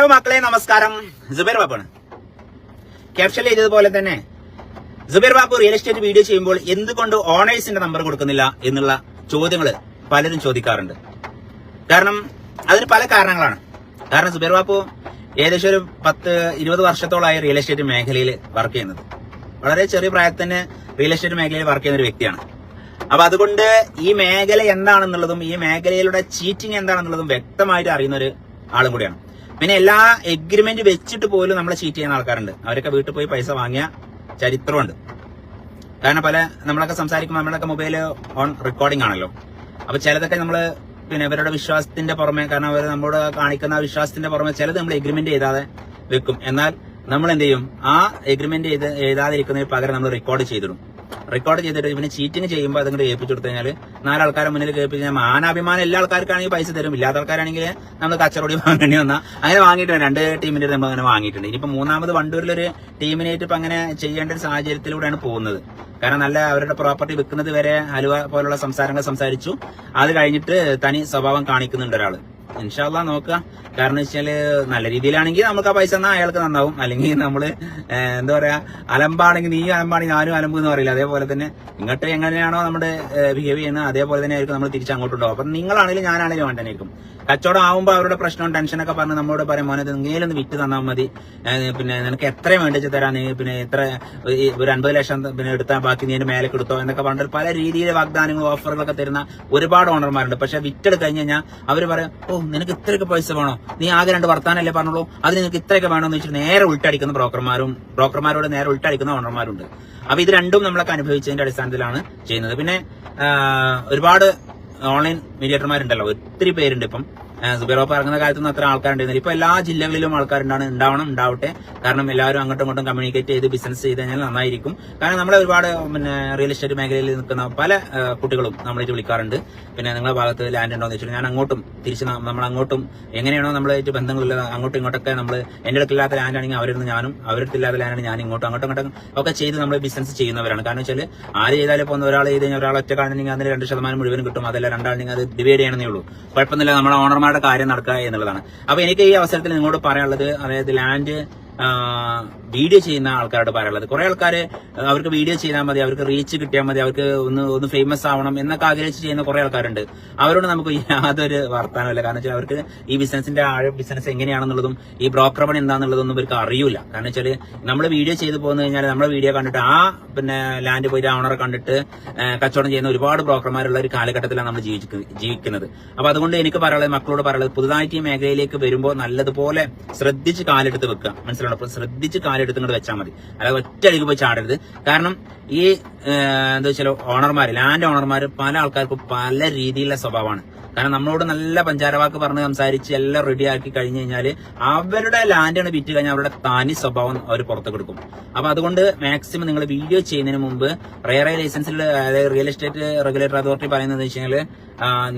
Hello മക്കളെ, നമസ്കാരം. സുബൈർ ബാബുണ്. ക്യാപ്ഷനിൽ ചെയ്തതുപോലെ തന്നെ Zubair Babu real estate video ചെയ്യുമ്പോൾ എന്തുകൊണ്ട് ഓണേഴ്സിന്റെ നമ്പർ കൊടുക്കുന്നില്ല എന്നുള്ള ചോദ്യങ്ങൾ പലരും ചോദിക്കാറുണ്ട്. കാരണം അതിന് പല കാരണങ്ങളാണ്. കാരണം സുബൈർ ബാബു ഏകദേശം ഒരു 10-20 വർഷത്തോളമായി റിയൽ എസ്റ്റേറ്റ് മേഖലയിൽ വർക്ക് ചെയ്യുന്നത്. വളരെ ചെറിയ പ്രായത്തിൽ തന്നെ റിയൽ എസ്റ്റേറ്റ് മേഖലയിൽ വർക്ക് ചെയ്യുന്ന ഒരു വ്യക്തിയാണ്. അപ്പൊ അതുകൊണ്ട് ഈ മേഖല എന്താണെന്നുള്ളതും ഈ മേഖലയിലൂടെ ചീറ്റിംഗ് എന്താണെന്നുള്ളതും വ്യക്തമായിട്ട് അറിയുന്ന ഒരു ആളും കൂടിയാണ്. പിന്നെ എല്ലാ എഗ്രിമെന്റ് വെച്ചിട്ട് പോലും നമ്മളെ ചീറ്റ് ചെയ്യുന്ന ആൾക്കാരുണ്ട്. അവരൊക്കെ വീട്ടിൽ പോയി പൈസ വാങ്ങിയ ചരിത്രമുണ്ട്. കാരണം നമ്മളൊക്കെ സംസാരിക്കുമ്പോൾ നമ്മളൊക്കെ മൊബൈൽ ഓൺ റെക്കോർഡിംഗ് ആണല്ലോ. അപ്പൊ ചിലതൊക്കെ നമ്മള് ഇവരുടെ വിശ്വാസത്തിന്റെ പുറമെ, കാരണം അവർ നമ്മളോട് കാണിക്കുന്ന വിശ്വാസത്തിന്റെ പുറമെ ചിലത് നമ്മൾ എഗ്രിമെന്റ് ചെയ്താതെ വെക്കും. എന്നാൽ നമ്മൾ എന്ത് ചെയ്യും? ആ എഗ്രിമെന്റ് എഴുതാതിരിക്കുന്നതിന് പകരം നമ്മൾ റെക്കോർഡ് ചെയ്തിട്ട് ഇവന് ചീറ്റിംഗ് ചെയ്യുമ്പോൾ അതിങ്ങോട്ട് ഏൽപ്പിച്ചു കൊടുത്തു കഴിഞ്ഞാൽ 4 ആൾക്കാരെ മുന്നിൽ കേൾപ്പിച്ച് മാനാഭിമാനം എല്ലാ ആൾക്കാർക്കാണെങ്കിൽ പൈസ തരും. ഇല്ലാത്ത ആൾക്കാരാണെങ്കിൽ നമ്മൾ കച്ചറോടി വാങ്ങേണ്ടി വന്നാൽ അങ്ങനെ വാങ്ങിയിട്ടുണ്ട്. 2 ടീമിന്റെ നമ്മൾ അങ്ങനെ വാങ്ങിയിട്ടുണ്ട്. ഇനിയിപ്പോ 3ാമത് വണ്ടൂരിലൊരു ടീമിനായിട്ട് ഇപ്പൊ അങ്ങനെ ചെയ്യേണ്ട ഒരു സാഹചര്യത്തിലൂടെയാണ് പോകുന്നത്. കാരണം നല്ല അവരുടെ പ്രോപ്പർട്ടി വിൽക്കുന്നത് വരെ ഹലുവ പോലുള്ള സംസാരങ്ങൾ സംസാരിച്ചു. അത് കഴിഞ്ഞിട്ട് തനി സ്വഭാവം കാണിക്കുന്നുണ്ട് ഒരാള്. ഇൻഷാ അല്ലാഹ് നോക്കുക. കാരണം വെച്ചാല് നല്ല രീതിയിലാണെങ്കിൽ നമുക്ക് ആ പൈസ എന്നാൽ അയാൾക്ക് നന്നാവും. അല്ലെങ്കിൽ നമ്മള് എന്താ പറയാ, അലമ്പാണെങ്കിൽ നീ അലമ്പാണെങ്കിൽ ഞാനും അലമ്പ് എന്ന് പറയില്ല. അതേപോലെ തന്നെ ഇങ്ങോട്ട് എങ്ങനെയാണോ നമ്മുടെ ബിഹേവ് ചെയ്യുന്നത് അതേപോലെ തന്നെ ആയിരിക്കും നമ്മൾ തിരിച്ചങ്ങോട്ടുണ്ടാവും. അപ്പൊ നിങ്ങളാണെങ്കിലും ഞാനാണെങ്കിലും വേണ്ടനായിരിക്കും. കച്ചവടം ആവുമ്പോൾ അവരുടെ പ്രശ്നവും ടെൻഷനൊക്കെ പറഞ്ഞ് നമ്മളോട് പറയാം, മോനെ ഇങ്ങനെയൊന്ന് വിറ്റ് തന്നാൽ മതി, പിന്നെ നിനക്ക് എത്ര വേണ്ടിച്ച് തരാൻ, പിന്നെ എത്ര ഒരു 50 ലക്ഷം പിന്നെ എടുത്താൽ ബാക്കി നീ മേലെ കൊടുത്തോ എന്നൊക്കെ പറഞ്ഞിട്ട് പല രീതിയിലെ വാഗ്ദാനങ്ങളും ഓഫറുകളൊക്കെ തരുന്ന ഒരുപാട് ഓണർമാരുണ്ട്. പക്ഷെ വിറ്റെടുത്ത് കഴിഞ്ഞ് കഴിഞ്ഞാൽ അവർ പറയും, ഓ നിനക്ക് ഇത്രയൊക്കെ പൈസ വേണോ, നീ ആകെ 2 വർത്താനല്ലേ പറഞ്ഞോളൂ, അതിന് നിനക്ക് ഇത്രയൊക്കെ വേണമെന്ന് വെച്ചിട്ട് നേരെ ഉൾട്ടടിക്കുന്ന ബ്രോക്കർമാരോട് നേരെ ഉൾട്ടടിക്കുന്ന ഓണർമാരുണ്ട്. അപ്പൊ ഇത് രണ്ടും നമ്മളൊക്കെ അനുഭവിച്ചതിന്റെ അടിസ്ഥാനത്തിലാണ് ചെയ്യുന്നത്. പിന്നെ ഒരുപാട് ഓൺലൈൻ മീഡിയേറ്റർമാരുണ്ടല്ലോ, ഒത്തിരി പേരുണ്ട്. ഇപ്പം സുബൈർ ബാബു ഇറങ്ങുന്ന കാലത്തൊന്നും അത്ര ആൾക്കാരുണ്ടായിരുന്നില്ല. ഇപ്പൊ എല്ലാ ജില്ലകളിലും ഉണ്ടാവട്ടെ. കാരണം എല്ലാവരും അങ്ങോട്ടും ഇങ്ങോട്ടും കമ്മ്യൂണിക്കേറ്റ് ചെയ്ത് ബിസിനസ് ചെയ്ത് കഴിഞ്ഞാൽ നന്നായിരിക്കും. കാരണം നമ്മളെ ഒരുപാട് റിയൽ എസ്റ്റേറ്റ് മേഖലയിൽ നിൽക്കുന്ന പല കുട്ടികളും നമ്മളായിട്ട് വിളിക്കാറുണ്ട്. പിന്നെ നിങ്ങളുടെ ഭാഗത്ത് ലാൻഡ് ഉണ്ടോ എന്ന് വെച്ചിട്ട് ഞാൻ അങ്ങോട്ടും തിരിച്ച് നമ്മളങ്ങോട്ടും എങ്ങനെയാണോ നമ്മളായിട്ട് ബന്ധങ്ങളുള്ളത് അങ്ങോട്ടും ഇങ്ങോട്ടൊക്കെ നമ്മൾ എന്റെ അടുത്തില്ലാത്ത ലാൻഡ് ആണെങ്കിൽ അവരിന്ന് ഞാനും, അവരിടത്തില്ലാത്ത ലാൻഡാണ് ഞാൻ അങ്ങോട്ടും ഒക്കെ ചെയ്ത് നമ്മൾ ബിസിനസ് ചെയ്യുന്നവരാണ്. കാരണം വെച്ചാൽ ആര് ചെയ്താലും പോകുന്ന ഒരാൾ ചെയ്ത് കഴിഞ്ഞാൽ ഒരാൾ ഒറ്റക്കാണെങ്കിൽ അതിന് 2% മുഴുവൻ കിട്ടും. അതല്ല 2 ആണെങ്കിൽ അത് ഡിവൈഡ് ചെയ്യണമെന്നേ ഉള്ളൂ. കുഴപ്പമൊന്നുമില്ല, നമ്മുടെ ഓണർമാരുടെ കാര്യം നടക്കുക എന്നുള്ളതാണ്. അപ്പൊ എനിക്ക് ഈ അവസരത്തിൽ നിങ്ങളോട് പറയാനുള്ളത്, അതായത് ലാൻഡ് വീഡിയോ ചെയ്യുന്ന ആൾക്കാരോട് പറയാനുള്ളത്, കുറെ ആൾക്കാർ അവർക്ക് വീഡിയോ ചെയ്താൽ മതി, അവർക്ക് റീച്ച് കിട്ടിയാൽ മതി, അവർക്ക് ഒന്ന് ഫേമസ് ആവണം എന്നൊക്കെ ആഗ്രഹിച്ച് ചെയ്യുന്ന കുറെ ആൾക്കാരുണ്ട്. അവരോട് നമുക്ക് യാതൊരു വർത്താനമില്ല. കാരണം വെച്ചാൽ അവർക്ക് ഈ ബിസിനസിന്റെ ബിസിനസ് എങ്ങനെയാണെന്നുള്ളതും ഈ ബ്രോക്കർ പണി എന്താണെന്നുള്ളതൊന്നും ഇവർക്ക് അറിയില്ല. കാരണം വെച്ചാൽ നമ്മൾ വീഡിയോ ചെയ്ത് പോകുന്ന കഴിഞ്ഞാൽ നമ്മളെ വീഡിയോ കണ്ടിട്ട് ലാൻഡ് പോയിട്ട് ആ ഓണറെ കണ്ടിട്ട് കച്ചവടം ചെയ്യുന്ന ഒരുപാട് ബ്രോക്കർമാരുള്ള ഒരു കാലഘട്ടത്തിലാണ് നമ്മൾ ജീവിക്കുന്നത്. അപ്പൊ അതുകൊണ്ട് എനിക്ക് പറയാനുള്ളത്, മക്കളോട് പറയുന്നത്, പുതുതായിട്ട് ഈ മേഖലയിലേക്ക് വരുമ്പോൾ നല്ലതുപോലെ ശ്രദ്ധിച്ച് കാലെടുത്ത് വെക്കുക. മനസ്സിലാവും? ശ്രദ്ധിച്ച് കാലെടുത്ത് ഇങ്ങോട്ട് വെച്ചാൽ മതി. അല്ലാതെ ഒറ്റയടിക്ക് പോയി ചാടരുത്. കാരണം ഈ എന്താ വെച്ചാൽ ലാൻഡ് ഓണർമാർ പല ആൾക്കാർക്കും പല രീതിയിലുള്ള സ്വഭാവമാണ്. കാരണം നമ്മളോട് നല്ല പഞ്ചാരവാക്ക് പറഞ്ഞ് സംസാരിച്ച് എല്ലാം റെഡിയാക്കി കഴിഞ്ഞു കഴിഞ്ഞാൽ അവരുടെ ലാൻഡാണ് വിറ്റ് കഴിഞ്ഞാൽ അവരുടെ തനി സ്വഭാവം അവർ പുറത്തു കൊടുക്കും. അപ്പൊ അതുകൊണ്ട് മാക്സിമം നിങ്ങൾ വീഡിയോ ചെയ്യുന്നതിന് മുമ്പ് ലൈസൻസിൽ, അതായത് റിയൽ എസ്റ്റേറ്റ് റെഗുലേറ്റർ അതോറിറ്റി പറയുന്നത് വെച്ച് കഴിഞ്ഞാൽ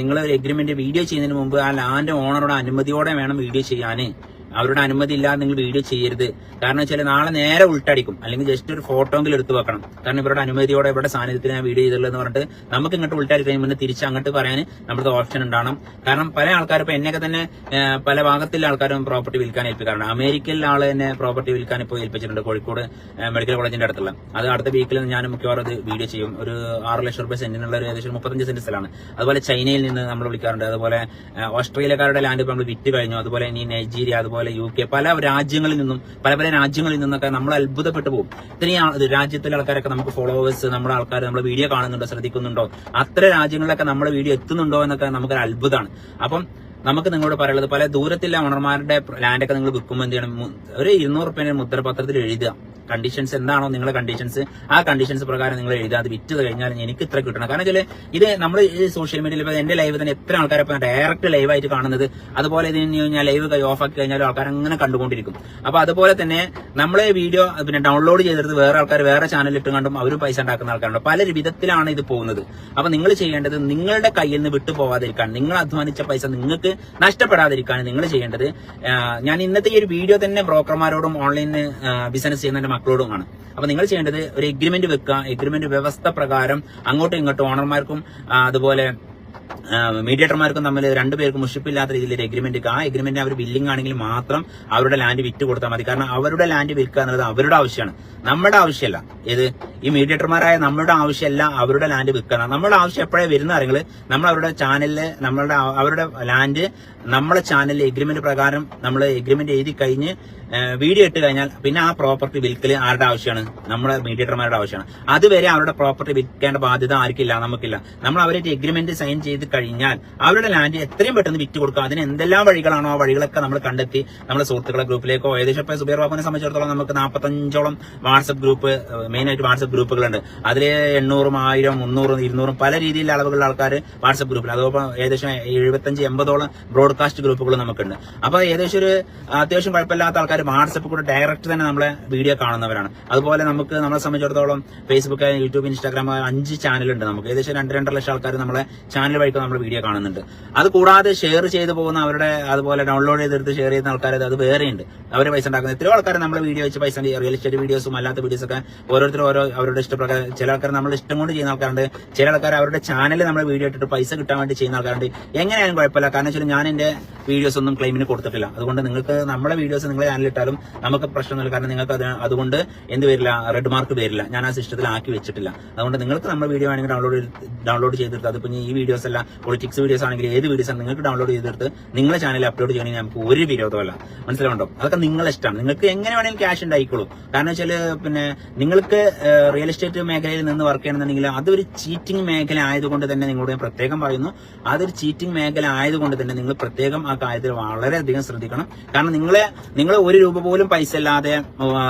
നിങ്ങൾ ഒരു എഗ്രിമെന്റ് വീഡിയോ ചെയ്യുന്നതിന് മുമ്പ് ആ ലാൻഡ് ഓണറുടെ അനുമതിയോടെ വേണം വീഡിയോ ചെയ്യാൻ. അവരുടെ അനുമതി ഇല്ലാതെ നിങ്ങൾ വീഡിയോ ചെയ്യരുത്. കാരണം വെച്ചാൽ നാളെ നേരെ ഉൾട്ടടിക്കും. അല്ലെങ്കിൽ ജസ്റ്റ് ഒരു ഫോട്ടോയെങ്കിലും എടുത്ത് വെക്കണം. കാരണം ഇവരുടെ അനുമതിയോടെ ഇവരുടെ സാന്നിധ്യത്തിൽ ഞാൻ വീഡിയോ ചെയ്തുള്ളതെന്ന് പറഞ്ഞിട്ട് നമുക്ക് ഇങ്ങോട്ട് ഉൾട്ടാടി കഴിയുമ്പോൾ തിരിച്ച് അങ്ങോട്ട് പറയാൻ നമ്മുടെ ഓപ്ഷൻ ഉണ്ടാവണം. കാരണം പല ആൾക്കാരും, ഇപ്പൊ എന്നെയൊക്കെ തന്നെ പല ഭാഗത്തുള്ള ആൾക്കാരും പ്രോപ്പർട്ടി വിൽക്കാൻ ഏൽപ്പിക്കാറുണ്ട്. അമേരിക്കയിലെ ആള് തന്നെ പ്രോപ്പർട്ടി വിൽക്കാൻ ഇപ്പോൾ ഏൽപ്പിച്ചിട്ടുണ്ട്, കോഴിക്കോട് മെഡിക്കൽ കോളേജിന്റെ അടുത്തുള്ള. അത് അടുത്ത വീക്കിൽ ഞാൻ മിക്കവാറും അത് വീഡിയോ ചെയ്യും. ഒരു 6 ലക്ഷം രൂപ സെന്റിനുള്ള ഒരു ഏകദേശം 35 സെന്റ് സ്ഥലമാണ്. അതുപോലെ ചൈനയിൽ നിന്ന് നമ്മൾ വിളിക്കാറുണ്ട്. അതുപോലെ ഓസ്ട്രേലിയക്കാരുടെ ലാൻഡ് ഇപ്പോൾ നമ്മൾ വിറ്റ് കഴിഞ്ഞു. അതുപോലെ ഇനി നൈജീരിയ, അതുപോലെ UK, പല രാജ്യങ്ങളിൽ നിന്നൊക്കെ നമ്മൾ അത്ഭുതപ്പെട്ടു പോകും. ഇത്രയും രാജ്യത്തിലെ ആൾക്കാരൊക്കെ നമുക്ക് ഫോളോവേഴ്സ്, നമ്മുടെ ആൾക്കാർ നമ്മുടെ വീഡിയോ കാണുന്നുണ്ടോ, ശ്രദ്ധിക്കുന്നുണ്ടോ, അത്ര രാജ്യങ്ങളിലൊക്കെ നമ്മുടെ വീഡിയോ എത്തുന്നുണ്ടോ എന്നൊക്കെ നമുക്കൊരു അത്ഭുതമാണ്. അപ്പം നമുക്ക് നിങ്ങളോട് പറയുന്നത്, പല ദൂരത്തിലെ ഓണർമാരുടെ ലാൻഡൊക്കെ നിങ്ങൾ വിൽക്കുമ്പോൾ എന്ത് ചെയ്യണം, ഒരു 200 രൂപ മുദ്രപത്രത്തിൽ എഴുതുക. കണ്ടീഷൻസ് എന്താണോ നിങ്ങളുടെ കണ്ടീഷൻസ്, ആ കണ്ടീഷൻസ് പ്രകാരം നിങ്ങൾ എഴുതുക. അത് വിറ്റ് കഴിഞ്ഞാൽ എനിക്ക് ഇത്ര കിട്ടണം. കാരണം വെച്ചാൽ ഇത് നമ്മൾ ഈ സോഷ്യൽ മീഡിയയിൽ ഇപ്പോൾ എന്റെ ലൈവ് തന്നെ എത്ര ആൾക്കാരെ ഡയറക്റ്റ് ലൈവായിട്ട് കാണുന്നത്. അതുപോലെ ഇതിന് ഞാൻ ലൈവ് ഓഫ് ആക്കി കഴിഞ്ഞാൽ ആൾക്കാർ അങ്ങനെ കണ്ടുകൊണ്ടിരിക്കും. അപ്പൊ അതുപോലെ തന്നെ നമ്മളെ വീഡിയോ പിന്നെ ഡൗൺലോഡ് ചെയ്തെടുത്ത് വേറെ ആൾക്കാർ വേറെ ചാനലിൽ ഇട്ട് കണ്ടും അവരും പൈസ ഉണ്ടാക്കുന്ന ആൾക്കാരുണ്ട്. പല വിധത്തിലാണ് ഇത് പോകുന്നത്. അപ്പൊ നിങ്ങൾ ചെയ്യേണ്ടത്, നിങ്ങളുടെ കയ്യിൽ നിന്ന് വിട്ടു പോവാതിരിക്കാൻ, നിങ്ങൾ അധ്വാനിച്ച പൈസ നിങ്ങൾക്ക് നഷ്ടപ്പെടാതിരിക്കാൻ നിങ്ങൾ ചെയ്യേണ്ടത്, ഞാൻ ഇന്നത്തെ ഈ ഒരു വീഡിയോ തന്നെ ബ്രോക്കർമാരോടും ഓൺലൈനിൽ ബിസിനസ് ചെയ്യുന്ന മക്കളോടുമാണ്. അപ്പൊ നിങ്ങൾ ചെയ്യേണ്ടത് ഒരു എഗ്രിമെന്റ് വെക്കുക. എഗ്രിമെന്റ് വ്യവസ്ഥ പ്രകാരം അങ്ങോട്ടും ഇങ്ങോട്ടും ഓണർമാർക്കും അതുപോലെ മീഡിയേറ്റർമാർക്കും തമ്മിൽ രണ്ടുപേർക്കും മുഷിപ്പില്ലാത്ത രീതിയിൽ ഒരു എഗ്രിമെന്റ്, ആ എഗ്രിമെന്റ് അവർ ബില്ലിംഗ് ആണെങ്കിൽ മാത്രം അവരുടെ ലാൻഡ് വിറ്റ് കൊടുത്താൽ മതി. കാരണം അവരുടെ ലാൻഡ് വിൽക്കുക എന്നുള്ളത് അവരുടെ ആവശ്യമാണ്, നമ്മുടെ ആവശ്യമല്ല. ഏത് ഈ മീഡിയേറ്റർമാരായ നമ്മുടെ ആവശ്യമല്ല അവരുടെ ലാൻഡ് വിൽക്കുക. നമ്മുടെ ആവശ്യം എപ്പോഴേ വരുന്ന കാര്യങ്ങൾ നമ്മൾ അവരുടെ ചാനലില് അവരുടെ ലാൻഡ് നമ്മളെ ചാനലിൽ എഗ്രിമെന്റ് പ്രകാരം നമ്മൾ എഗ്രിമെന്റ് എഴുതി കഴിഞ്ഞ് വീഡിയോ ഇട്ട് കഴിഞ്ഞാൽ പിന്നെ ആ പ്രോപ്പർട്ടി വിൽക്കല് ആരുടെ ആവശ്യമാണ്? നമ്മുടെ മീഡിയേറ്റർമാരുടെ ആവശ്യമാണ്. അതുവരെ അവരുടെ പ്രോപ്പർട്ടി വിൽക്കേണ്ട ബാധ്യത ആർക്കില്ല, നമുക്കില്ല. നമ്മൾ അവരായിട്ട് എഗ്രിമെന്റ് സൈൻ ചെയ്ത് കഴിഞ്ഞാൽ അവരുടെ ലാൻഡ് എത്രയും പെട്ടെന്ന് വിറ്റ് കൊടുക്കുക. അതിന് എന്തെല്ലാം വഴികളാണോ ആ വഴികളൊക്കെ നമ്മൾ കണ്ടെത്തി നമ്മുടെ സുഹൃത്തുക്കളെ ഗ്രൂപ്പിലേക്കോ, ഏകദേശം ഇപ്പൊ സുബൈർ ബാബുവിനെ സംബന്ധിച്ചിടത്തോളം നമുക്ക് 45ഓളം വാട്സ്ആപ്പ് ഗ്രൂപ്പ്, മെയിൻ ആയിട്ട് വാട്സ്ആപ്പ് ഗ്രൂപ്പുകളുണ്ട്. അതിൽ 800, 1000, 300, 200 പല രീതിയിലുള്ള അളവുകളുള്ള ആൾക്കാർ വാട്സ്ആപ്പ് ഗ്രൂപ്പിൽ, അതോടൊപ്പം ഏകദേശം 75-80ഓളം ബ്രോഡ്കാസ്റ്റ് ഗ്രൂപ്പുകൾ നമുക്കുണ്ട്. അപ്പൊ ഏകദേശം ഒരു അത്യാവശ്യം കുഴപ്പമില്ലാത്ത ആൾക്കാർ വാട്സ്ആപ്പ് കൂടെ ഡയറക്റ്റ് തന്നെ നമ്മളെ വീഡിയോ കാണുന്നവരാണ്. അതുപോലെ നമുക്ക് നമ്മളെ സംബന്ധിച്ചിടത്തോളം ഫേസ്ബുക്ക്, യൂട്യൂബ്, ഇൻസ്റ്റാഗ്രാം 5 ചാനലുണ്ട് നമുക്ക്. ഏകദേശം 2-2.5 ലക്ഷം ആൾക്കാർ നമ്മളെ ചാനൽ വഴിക്ക് നമ്മൾ വീഡിയോ കാണുന്നുണ്ട്. അത് കൂടാതെ ഷെയർ ചെയ്ത് പോകുന്ന അവരുടെ, അതുപോലെ ഡൗൺലോഡ് ചെയ്തെടുത്ത് ഷെയർ ചെയ്യുന്ന ആൾക്കാർ അത് വേറെയുണ്ട്. അവർ പൈസ ഉണ്ടാക്കുന്നത്. എത്രയോ ആൾക്കാർ നമ്മളെ വീഡിയോ വെച്ച് പൈസ, റിയൽ എസ്റ്റേറ്റ് വീഡിയോസും അല്ലാത്ത വീഡിയോസൊക്കെ ഓരോരുത്തരും ഓരോ അവരുടെ ഇഷ്ടപ്രകാരം. ചില ആൾക്കാർ നമ്മുടെ ഇഷ്ടം കൊണ്ട് ചെയ്യുന്ന ആൾക്കാരുണ്ട്, ചില ആൾക്കാർ അവരുടെ ചാനൽ നമ്മളെ വീഡിയോ ഇട്ടിട്ട് പൈസ കിട്ടാൻ വേണ്ടി ചെയ്യുന്ന ആൾക്കാരുണ്ട്. എങ്ങനെയാലും കുഴപ്പമില്ല. കാരണം വെച്ചാൽ ഞാൻ എന്റെ വീഡിയോസ് ഒന്നും ക്ലെയിമിന് കൊടുത്തിട്ടില്ല. അതുകൊണ്ട് നിങ്ങൾക്ക് നമ്മുടെ വീഡിയോസ് നിങ്ങളെ ചാനലിൽ ഇട്ടാലും നമുക്ക് പ്രശ്നമൊന്നുമില്ല. കാരണം നിങ്ങൾക്ക് അതുകൊണ്ട് എന്ത് വരില്ല, റെഡ് മാർക്ക് വരില്ല. ഞാൻ ആ സിസ്റ്റത്തിൽ ആക്കി വെച്ചിട്ടില്ല. അതുകൊണ്ട് നിങ്ങൾക്ക് നമ്മുടെ വീഡിയോ വേണമെങ്കിൽ ഡൗൺലോഡ് ചെയ്തെടുത്ത്, അതിപ്പോൾ ഈ വീഡിയോസ് അല്ല, പൊളിറ്റിക്സ് വീഡിയോസ് ആണെങ്കിൽ ഏത് വീഡിയോസ് ആണ് നിങ്ങൾക്ക് ഡൗൺലോഡ് ചെയ്തെടുത്ത് നിങ്ങളെ ചാനലിൽ അപ്ലോഡ് ചെയ്യണമെങ്കിൽ നമുക്ക് ഒരു വിരോധമല്ല. മനസ്സിലാവുണ്ടോ? അതൊക്കെ നിങ്ങളെ ഇഷ്ടമാണ്. നിങ്ങൾക്ക് എങ്ങനെ വേണമെങ്കിലും ക്യാഷ് ഉണ്ടായിക്കോളൂ. കാരണം വെച്ചാൽ പിന്നെ നിങ്ങൾക്ക് റിയൽ എസ്റ്റേറ്റ് മേഖലയിൽ നിന്ന് വർക്ക് ചെയ്യണമെന്നുണ്ടെങ്കിൽ അതൊരു ചീറ്റിംഗ് മേഖല ആയതുകൊണ്ട് തന്നെ നിങ്ങളോട് ഞാൻ പ്രത്യേകം പറയുന്നു. അതൊരു ചീറ്റിംഗ് മേഖല ആയതുകൊണ്ട് തന്നെ നിങ്ങൾ പ്രത്യേകം ആ കാര്യത്തിൽ വളരെയധികം ശ്രദ്ധിക്കണം. കാരണം നിങ്ങളെ 1 രൂപ പോലും പൈസ ഇല്ലാതെ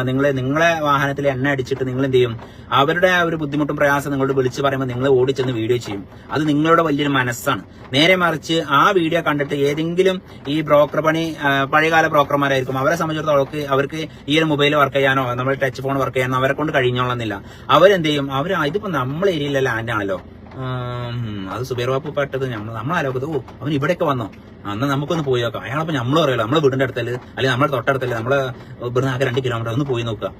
നിങ്ങളെ വാഹനത്തിൽ എണ്ണ അടിച്ചിട്ട് നിങ്ങൾ എന്ത് ചെയ്യും? അവരുടെ ആ ഒരു ബുദ്ധിമുട്ടും പ്രയാസം നിങ്ങളോട് വിളിച്ച് പറയുമ്പോൾ നിങ്ങൾ ഓടിച്ചെന്ന് വീഡിയോ ചെയ്യും. അത് നിങ്ങളുടെ വലിയൊരു മനസ്സാണ്. നേരെ മറിച്ച് ആ വീഡിയോ കണ്ടിട്ട് ഏതെങ്കിലും ഈ ബ്രോക്കർ പണി, പഴയകാല ബ്രോക്കർമാരായിരിക്കും, അവരെ സംബന്ധിച്ചിടത്തോളം അവർക്ക് ഈ ഒരു മൊബൈൽ വർക്ക് ചെയ്യാനോ നമ്മുടെ ടച്ച് ഫോൺ വർക്ക് ചെയ്യാനോ അവരെ കൊണ്ട് കഴിഞ്ഞോളന്നില്ല. അവരെന്ത് ചെയ്യും? ഇതിപ്പോ നമ്മളെ ഏരിയയിലെ ലാൻഡ് ആണല്ലോ, അത് സുബൈർ ബാബു പെട്ടത് നമ്മളാലോക്കത്, അവൻ ഇവിടെയൊക്കെ വന്നോ, അന്ന് നമുക്കൊന്ന് പോയി നോക്കാം. അയാളപ്പോ നമ്മൾ പറയല്ലോ, നമ്മളെ വീടിന്റെ അടുത്തല് അല്ലെങ്കിൽ നമ്മുടെ തൊട്ടടുത്തല്ലേ, നമ്മളെ ഇവിടുന്ന് ആകെ 2 കിലോമീറ്റർ ഒന്ന് പോയി നോക്കുക.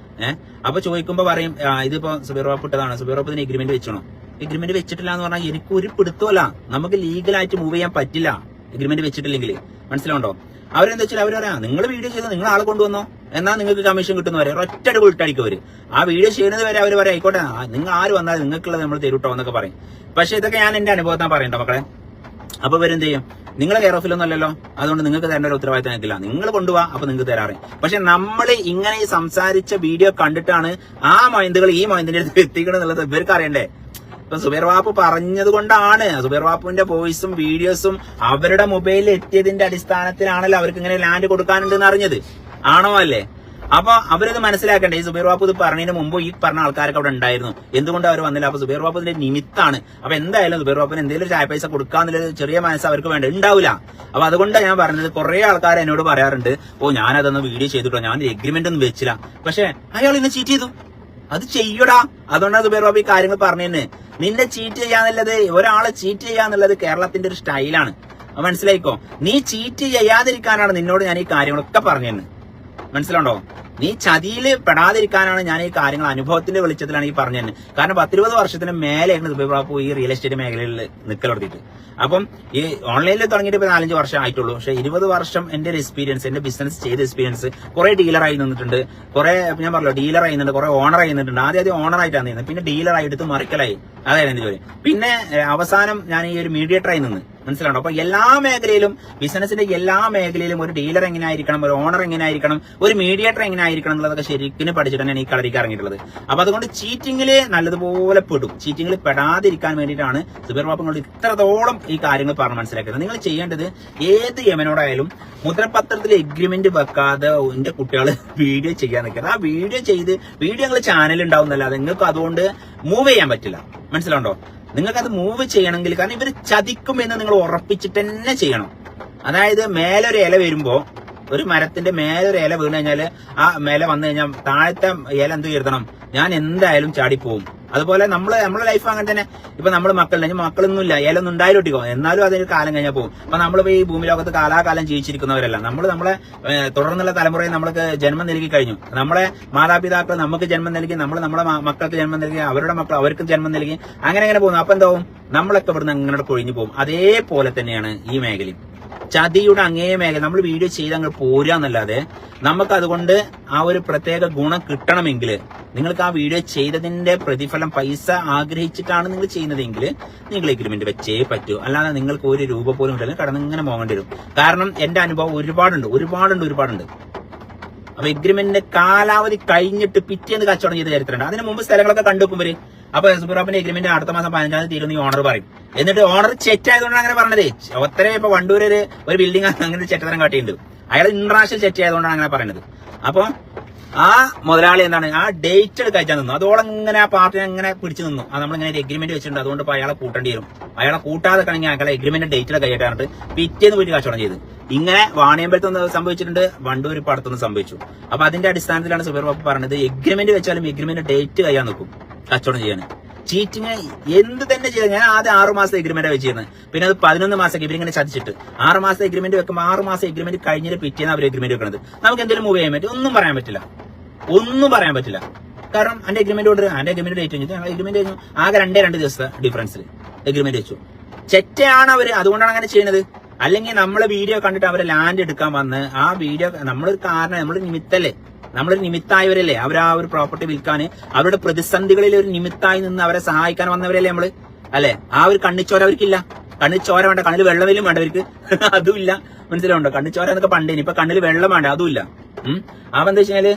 അപ്പൊ ചോദിക്കുമ്പോ പറയും ഇതിപ്പോ സുബൈർ ബാബു ഇട്ടതാണ്, സുബൈർ ബാബു ഇതിന് എഗ്രിമെന്റ് വെച്ചണോ? എഗ്രിമെന്റ് വെച്ചിട്ടില്ല എന്ന് പറഞ്ഞാൽ എനിക്ക് ഒരു പിടുത്തമല്ല, നമുക്ക് ലീഗലായിട്ട് മൂവ് ചെയ്യാൻ പറ്റില്ല എഗ്രിമെന്റ് വെച്ചിട്ടില്ലെങ്കിൽ. മനസ്സിലുണ്ടോ? അവരെന്താ വെച്ചാൽ അവർ പറയാം, നിങ്ങൾ വീഡിയോ ചെയ്ത് നിങ്ങൾ ആളെ കൊണ്ടുവന്നോ, എന്നാൽ നിങ്ങൾക്ക് കമ്മീഷൻ കിട്ടുന്നവരെ ഒറ്റ വിട്ടടിക്കും അവര്. ആ വീഡിയോ ചെയ്യുന്നത് വരെ അവർ പറയാം, ആയിക്കോട്ടെ നിങ്ങൾ ആര് വന്നാലും നിങ്ങൾക്കുള്ളത് നമ്മൾ തരൂട്ടോ എന്നൊക്കെ പറയും. പക്ഷെ ഇതൊക്കെ ഞാൻ എന്റെ അനുഭവത്താൻ പറയണ്ടോ മക്കളെ. അപ്പൊ ഇവരെന്ത് ചെയ്യും? നിങ്ങളെ കെയർ ഓഫിലൊന്നും അല്ലല്ലോ, അതുകൊണ്ട് നിങ്ങൾക്ക് തരേണ്ട ഒരു ഉത്തരവാദിത്തം എനിക്കില്ല. നിങ്ങൾ കൊണ്ടുപോവാ, അപ്പൊ നിങ്ങൾക്ക് തരാറ്. പക്ഷെ നമ്മൾ ഇങ്ങനെ ഈ സംസാരിച്ച വീഡിയോ കണ്ടിട്ടാണ് ആ മൈന്തുകൾ ഈ മൈന്തിന്റെ അടുത്ത് എത്തിക്കണം എന്നുള്ളത് ഇവർക്ക് അറിയണ്ടേ. ഇപ്പൊ സുബൈർ ബാബു പറഞ്ഞത് കൊണ്ടാണ്, സുബൈർ ബാബുവിന്റെ വോയിസും വീഡിയോസും അവരുടെ മൊബൈലിൽ എത്തിയതിന്റെ അടിസ്ഥാനത്തിലാണല്ലോ അവർക്ക് ഇങ്ങനെ ലാൻഡ് കൊടുക്കാനുണ്ടെന്ന് അറിഞ്ഞത്. ആണോ അല്ലേ? അപ്പൊ അവരത് മനസ്സിലാക്കണ്ടേ. ഈ സുബൈർ ബാബു ഇത് പറഞ്ഞതിന് മുമ്പ് ഈ പറഞ്ഞ ആൾക്കാരൊക്കെ അവിടെ ഉണ്ടായിരുന്നു, എന്തുകൊണ്ട് അവർ വന്നില്ല? അപ്പൊ സുബൈർ ബാബു ഇതിന്റെ നിമിത്താണ്. അപ്പൊ എന്തായാലും സുബൈർ ബാബുവിന് എന്തെങ്കിലും ചായ പൈസ കൊടുക്കാന്നുള്ളൊരു ചെറിയ മനസ്സ് അവർക്ക് വേണ്ട ഉണ്ടാവില്ല. അപ്പൊ അതുകൊണ്ടാണ് ഞാൻ പറഞ്ഞത്. കുറെ ആൾക്കാർ എന്നോട് പറയാറുണ്ട്, ഞാനതൊന്ന് വീഡിയോ ചെയ്തിട്ടോ, ഞാൻ എഗ്രിമെന്റ് ഒന്നും വെച്ചില്ല. പക്ഷെ അയാൾ ഇന്നെ ചീറ്റ് ചെയ്തു. അത് ചെയ്യടാ. അതുകൊണ്ടാണ് സുബൈർ ബാബു ഈ കാര്യങ്ങൾ പറഞ്ഞതന്നെ. നിന്നെ ചീറ്റ് ചെയ്യാന്നുള്ളത്, ഒരാളെ ചീറ്റ് ചെയ്യാന്നുള്ളത് കേരളത്തിന്റെ ഒരു സ്റ്റൈലാണ്. മനസ്സിലായിക്കോ? നീ ചീറ്റ് ചെയ്യാതിരിക്കാനാണ് നിന്നോട് ഞാൻ ഈ കാര്യങ്ങളൊക്കെ പറഞ്ഞതെന്ന്. മനസ്സിലുണ്ടോ? നീ ചതിയിൽ പെടാതിരിക്കാനാണ് ഞാൻ ഈ കാര്യങ്ങൾ അനുഭവത്തിന്റെ വെളിച്ചത്തിലാണ് ഈ പറഞ്ഞത്. കാരണം 10-20 വർഷത്തിന് മേലെയാണ് സുബൈർ ബാബു ഈ റിയൽ എസ്റ്റേറ്റ് മേഖലയിൽ നിൽക്കൽ തുടങ്ങിയിട്ട്. അപ്പം ഈ ഓൺലൈനിൽ തുടങ്ങിയിട്ട് ഇപ്പൊ 4-5 വർഷം ആയിട്ടുള്ളൂ. പക്ഷെ 20 വർഷം എന്റെ ഒരു എക്സ്പീരിയൻസ്, എന്റെ ബിസിനസ് ചെയ്ത എക്സ്പീരിയൻസ്, കുറെ ഡീലറായി നിന്നിട്ടുണ്ട്, കുറെ ഞാൻ പറഞ്ഞല്ലോ ഡീലറായി നിന്നിട്ടുണ്ട്, കുറെ ഓണറായി നിന്നിട്ടുണ്ട്. ആദ്യം ഓണറായിട്ടാണ് നിന്നത്, പിന്നെ ഡീലറായി എടുത്ത് മറിക്കലായി. അതായത് എന്റെ ജോലി. പിന്നെ അവസാനം ഞാൻ ഈ ഒരു മീഡിയേറ്ററായി നിന്ന്. മനസ്സിലാണോ? അപ്പൊ എല്ലാ മേഖലയിലും, ബിസിനസിന്റെ എല്ലാ മേഖലയിലും ഒരു ഡീലർ എങ്ങനെ ആയിരിക്കണം, ഒരു ഓണർ എങ്ങനെ ആയിരിക്കണം, ഒരു മീഡിയേറ്റർ എങ്ങനെ ആയിരിക്കണം എന്നുള്ളതൊക്കെ ശരിക്കും പഠിച്ചിട്ട് തന്നെയാണ് ഈ കളരിക്ക് ഇറങ്ങിയിട്ടുള്ളത്. അപ്പൊ അതുകൊണ്ട് ചീറ്റിംഗില് നല്ലതുപോലെ പെടും. ചീറ്റിംഗിൽ പെടാതിരിക്കാൻ വേണ്ടിയിട്ടാണ് സുബൈർ ബാബു കൊണ്ട് ഇത്രത്തോളം ഈ കാര്യങ്ങൾ പറഞ്ഞ് മനസ്സിലാക്കുന്നത്. നിങ്ങൾ ചെയ്യേണ്ടത്, ഏത് യമനോടായാലും മുദ്രപത്രത്തിൽ എഗ്രിമെന്റ് വെക്കാതെ എന്റെ കുട്ടികൾ വീഡിയോ ചെയ്യാൻ നിൽക്കുന്നത്. ആ വീഡിയോ ചെയ്ത് നിങ്ങൾ ചാനൽ ഉണ്ടാവുന്നല്ലാതെ നിങ്ങൾക്ക് അതുകൊണ്ട് മൂവ് ചെയ്യാൻ പറ്റില്ല. മനസ്സിലുണ്ടോ? നിങ്ങൾക്ക് അത് മൂവ് ചെയ്യണമെങ്കിൽ, കാരണം ഇവർ ചതിക്കും എന്ന് നിങ്ങൾ ഉറപ്പിച്ചിട്ട് തന്നെ ചെയ്യണം. അതായത് മേലൊരു ഇല വരുമ്പോ ഒരു മരത്തിന്റെ മേലെ ഒരു ഇല വീണ് കഴിഞ്ഞാല് ആ മേലെ വന്നു കഴിഞ്ഞാൽ താഴത്തെ ഇല എന്ത് കരുതണം, ഞാൻ എന്തായാലും ചാടിപ്പോവും. അതുപോലെ നമ്മുടെ ലൈഫ് അങ്ങനെ തന്നെ. ഇപ്പൊ നമ്മള് മക്കളുണ്ടെങ്കിൽ മക്കളൊന്നുമില്ല, ഇലൊന്നും ഉണ്ടായിട്ടൊട്ടിക്കോ, എന്നാലും അതിന് കാലം കഴിഞ്ഞാൽ പോകും. അപ്പൊ നമ്മളിപ്പോ ഈ ഭൂമി ലോകത്ത് കാലാകാലം ജീവിച്ചിരിക്കുന്നവരല്ല. നമ്മളെ തുടർന്നുള്ള തലമുറയെ നമ്മൾക്ക് ജന്മം നൽകി കഴിഞ്ഞു. നമ്മളെ മാതാപിതാക്കൾ നമുക്ക് ജന്മം നൽകി, നമ്മളെ മക്കൾക്ക് ജന്മം നൽകി, അവരുടെ മക്കൾ അവർക്ക് ജന്മം നൽകി, അങ്ങനെ പോകുന്നു. അപ്പൊ എന്താവും, നമ്മളൊക്കെ ഇവിടുന്ന് അങ്ങനെ കൊഴിഞ്ഞു പോകും. അതേപോലെ തന്നെയാണ് ഈ മേഖലയും. ചതിയുടെ അങ്ങേ മേഖല നമ്മൾ വീഡിയോ ചെയ്ത് അങ്ങ് പോരാന്നല്ലാതെ നമുക്ക് അതുകൊണ്ട് ആ ഒരു പ്രത്യേക ഗുണം കിട്ടണമെങ്കിൽ നിങ്ങൾക്ക് ആ വീഡിയോ ചെയ്തതിന്റെ പ്രതിഫലം പൈസ ആഗ്രഹിച്ചിട്ടാണ് നിങ്ങൾ ചെയ്യുന്നതെങ്കിൽ നിങ്ങൾ എഗ്രിമെന്റ് വെച്ചേ പറ്റൂ. അല്ലാതെ നിങ്ങൾക്ക് ഒരു രൂപ പോലും കിട്ടില്ല, കടന്നിങ്ങനെ പോകേണ്ടി വരും. കാരണം എന്റെ അനുഭവം ഒരുപാടുണ്ട്. അപ്പൊ എഗ്രിമെന്റിന്റെ കാലാവധി കഴിഞ്ഞിട്ട് പിറ്റേന്ന് കച്ചവടം ചെയ്ത ചരിത്രമുണ്ട്. അതിന് മുമ്പ് സ്ഥലങ്ങളൊക്കെ കണ്ടുവെക്കുമ്പര് അപ്പൊ സുബ്രാപ്പിന്റെ എഗ്രിമെന്റ് അടുത്ത മാസം 15-ാം തീയതി തീരുന്ന ഓണർ പറയും. എന്നിട്ട് ഓണർ ചെറ്റായതുകൊണ്ടാണ് അങ്ങനെ പറഞ്ഞത്. ഒത്തരെ ഇപ്പൊ വണ്ടൂര് ഒരു ബിൽഡിംഗ് അങ്ങനെ ചെറ്റത്തരം കാട്ടിയിട്ടുണ്ട്. അയാൾ ഇന്റർനാഷണൽ ചെറ്റ് ആയതുകൊണ്ടാണ് അങ്ങനെ പറയുന്നത്. അപ്പൊ ആ മുതലാളി എന്താണ്, ആ ഡേറ്റ് എടുക്കാൻ നിന്നു. അതോളം ഇങ്ങനെ ആ പാർട്ടിനെ അങ്ങനെ പിടിച്ചു നിന്നു. അത് നമ്മളിങ്ങനെ ഒരു എഗ്രിമെന്റ് വെച്ചിട്ടുണ്ട്, അതുകൊണ്ട് ഇപ്പൊ അയാളെ കൂട്ടേണ്ടി വരും. അയാളെ കൂട്ടാതെ കഴിഞ്ഞാൽ അയാളെ എഗ്രിമെന്റ് ഡേറ്റിൽ കൈയിട്ടാറിട്ട് പിറ്റേന്ന് പോയിട്ട് കച്ചവടം ചെയ്ത്. ഇങ്ങനെ വാണിയമ്പലത്തൊന്ന് സംഭവിച്ചിട്ടുണ്ട്, വണ്ടൂർ ഇപ്പൊ അടുത്തൊന്നും സംഭവിച്ചു. അപ്പൊ അതിന്റെ അടിസ്ഥാനത്തിലാണ് സുബൈർ ബാബു പറഞ്ഞത്, എഗ്രിമെന്റ് വെച്ചാലും എഗ്രിമെന്റ് ഡേറ്റ് കഴിയാൻ നിൽക്കും കച്ചവടം ചെയ്യാൻ. ചീറ്റിങ് എന്ത് തന്നെ ചെയ്താൽ, ഞാൻ ആദ്യം 6 മാസത്തെ എഗ്രിമെന്റ് വെച്ചിരുന്നത്, പിന്നെ അത് 11 മാസം ഇവരിങ്ങനെ ചതിച്ചിട്ട് 6 മാസത്തെ എഗ്രിമെന്റ് വെക്കുമ്പോൾ 6 മാസം എഗ്രിമെന്റ് കഴിഞ്ഞിട്ട് പിറ്റേന്ന് അവർ എഗ്രിമെന്റ് വെക്കുന്നത്. നമുക്ക് എന്തെങ്കിലും മൂവ് ചെയ്യാൻ പറ്റും? ഒന്നും പറയാൻ പറ്റില്ല. കാരണം എന്റെ എഗ്രിമെന്റ് ഓർഡർ, എന്റെ എഗ്രിമെന്റ് ഡേറ്റ് കഴിഞ്ഞിട്ട് ഞങ്ങൾ എഗ്രിമെന്റ് കഴിഞ്ഞു. ആകെ 2 ദിവസത്തെ ഡിഫറൻസിൽ എഗ്രിമെന്റ് വെച്ചു. ചെറ്റയാണ് അവര്, അതുകൊണ്ടാണ് അങ്ങനെ ചെയ്യുന്നത്. അല്ലെങ്കിൽ നമ്മളെ വീഡിയോ കണ്ടിട്ട് അവരെ ലാൻഡ് എടുക്കാൻ വന്ന് ആ വീഡിയോ നമ്മളൊരു കാരണം, നമ്മളൊരു നിമിത്തായവരല്ലേ. അവർ ആ ഒരു പ്രോപ്പർട്ടി വിൽക്കാൻ, അവരുടെ പ്രതിസന്ധികളിൽ ഒരു നിമിത്തായി നിന്ന് അവരെ സഹായിക്കാൻ വന്നവരല്ലേ നമ്മള്, അല്ലെ? ആ ഒരു കണ്ണിച്ചോര അവർക്കില്ല. കണ്ണിച്ചോര വേണ്ട, കണ്ണിൽ വെള്ളമെങ്കിലും വേണ്ട അവർക്ക്, അതുമില്ല. മനസ്സിലാവുണ്ടോ? കണ്ണിച്ചോര എന്നൊക്കെ പണ്ടേനി, ഇപ്പൊ കണ്ണിൽ വെള്ളം വേണ്ട, അതുമില്ല. അപ്പൊ എന്താ വെച്ചാല്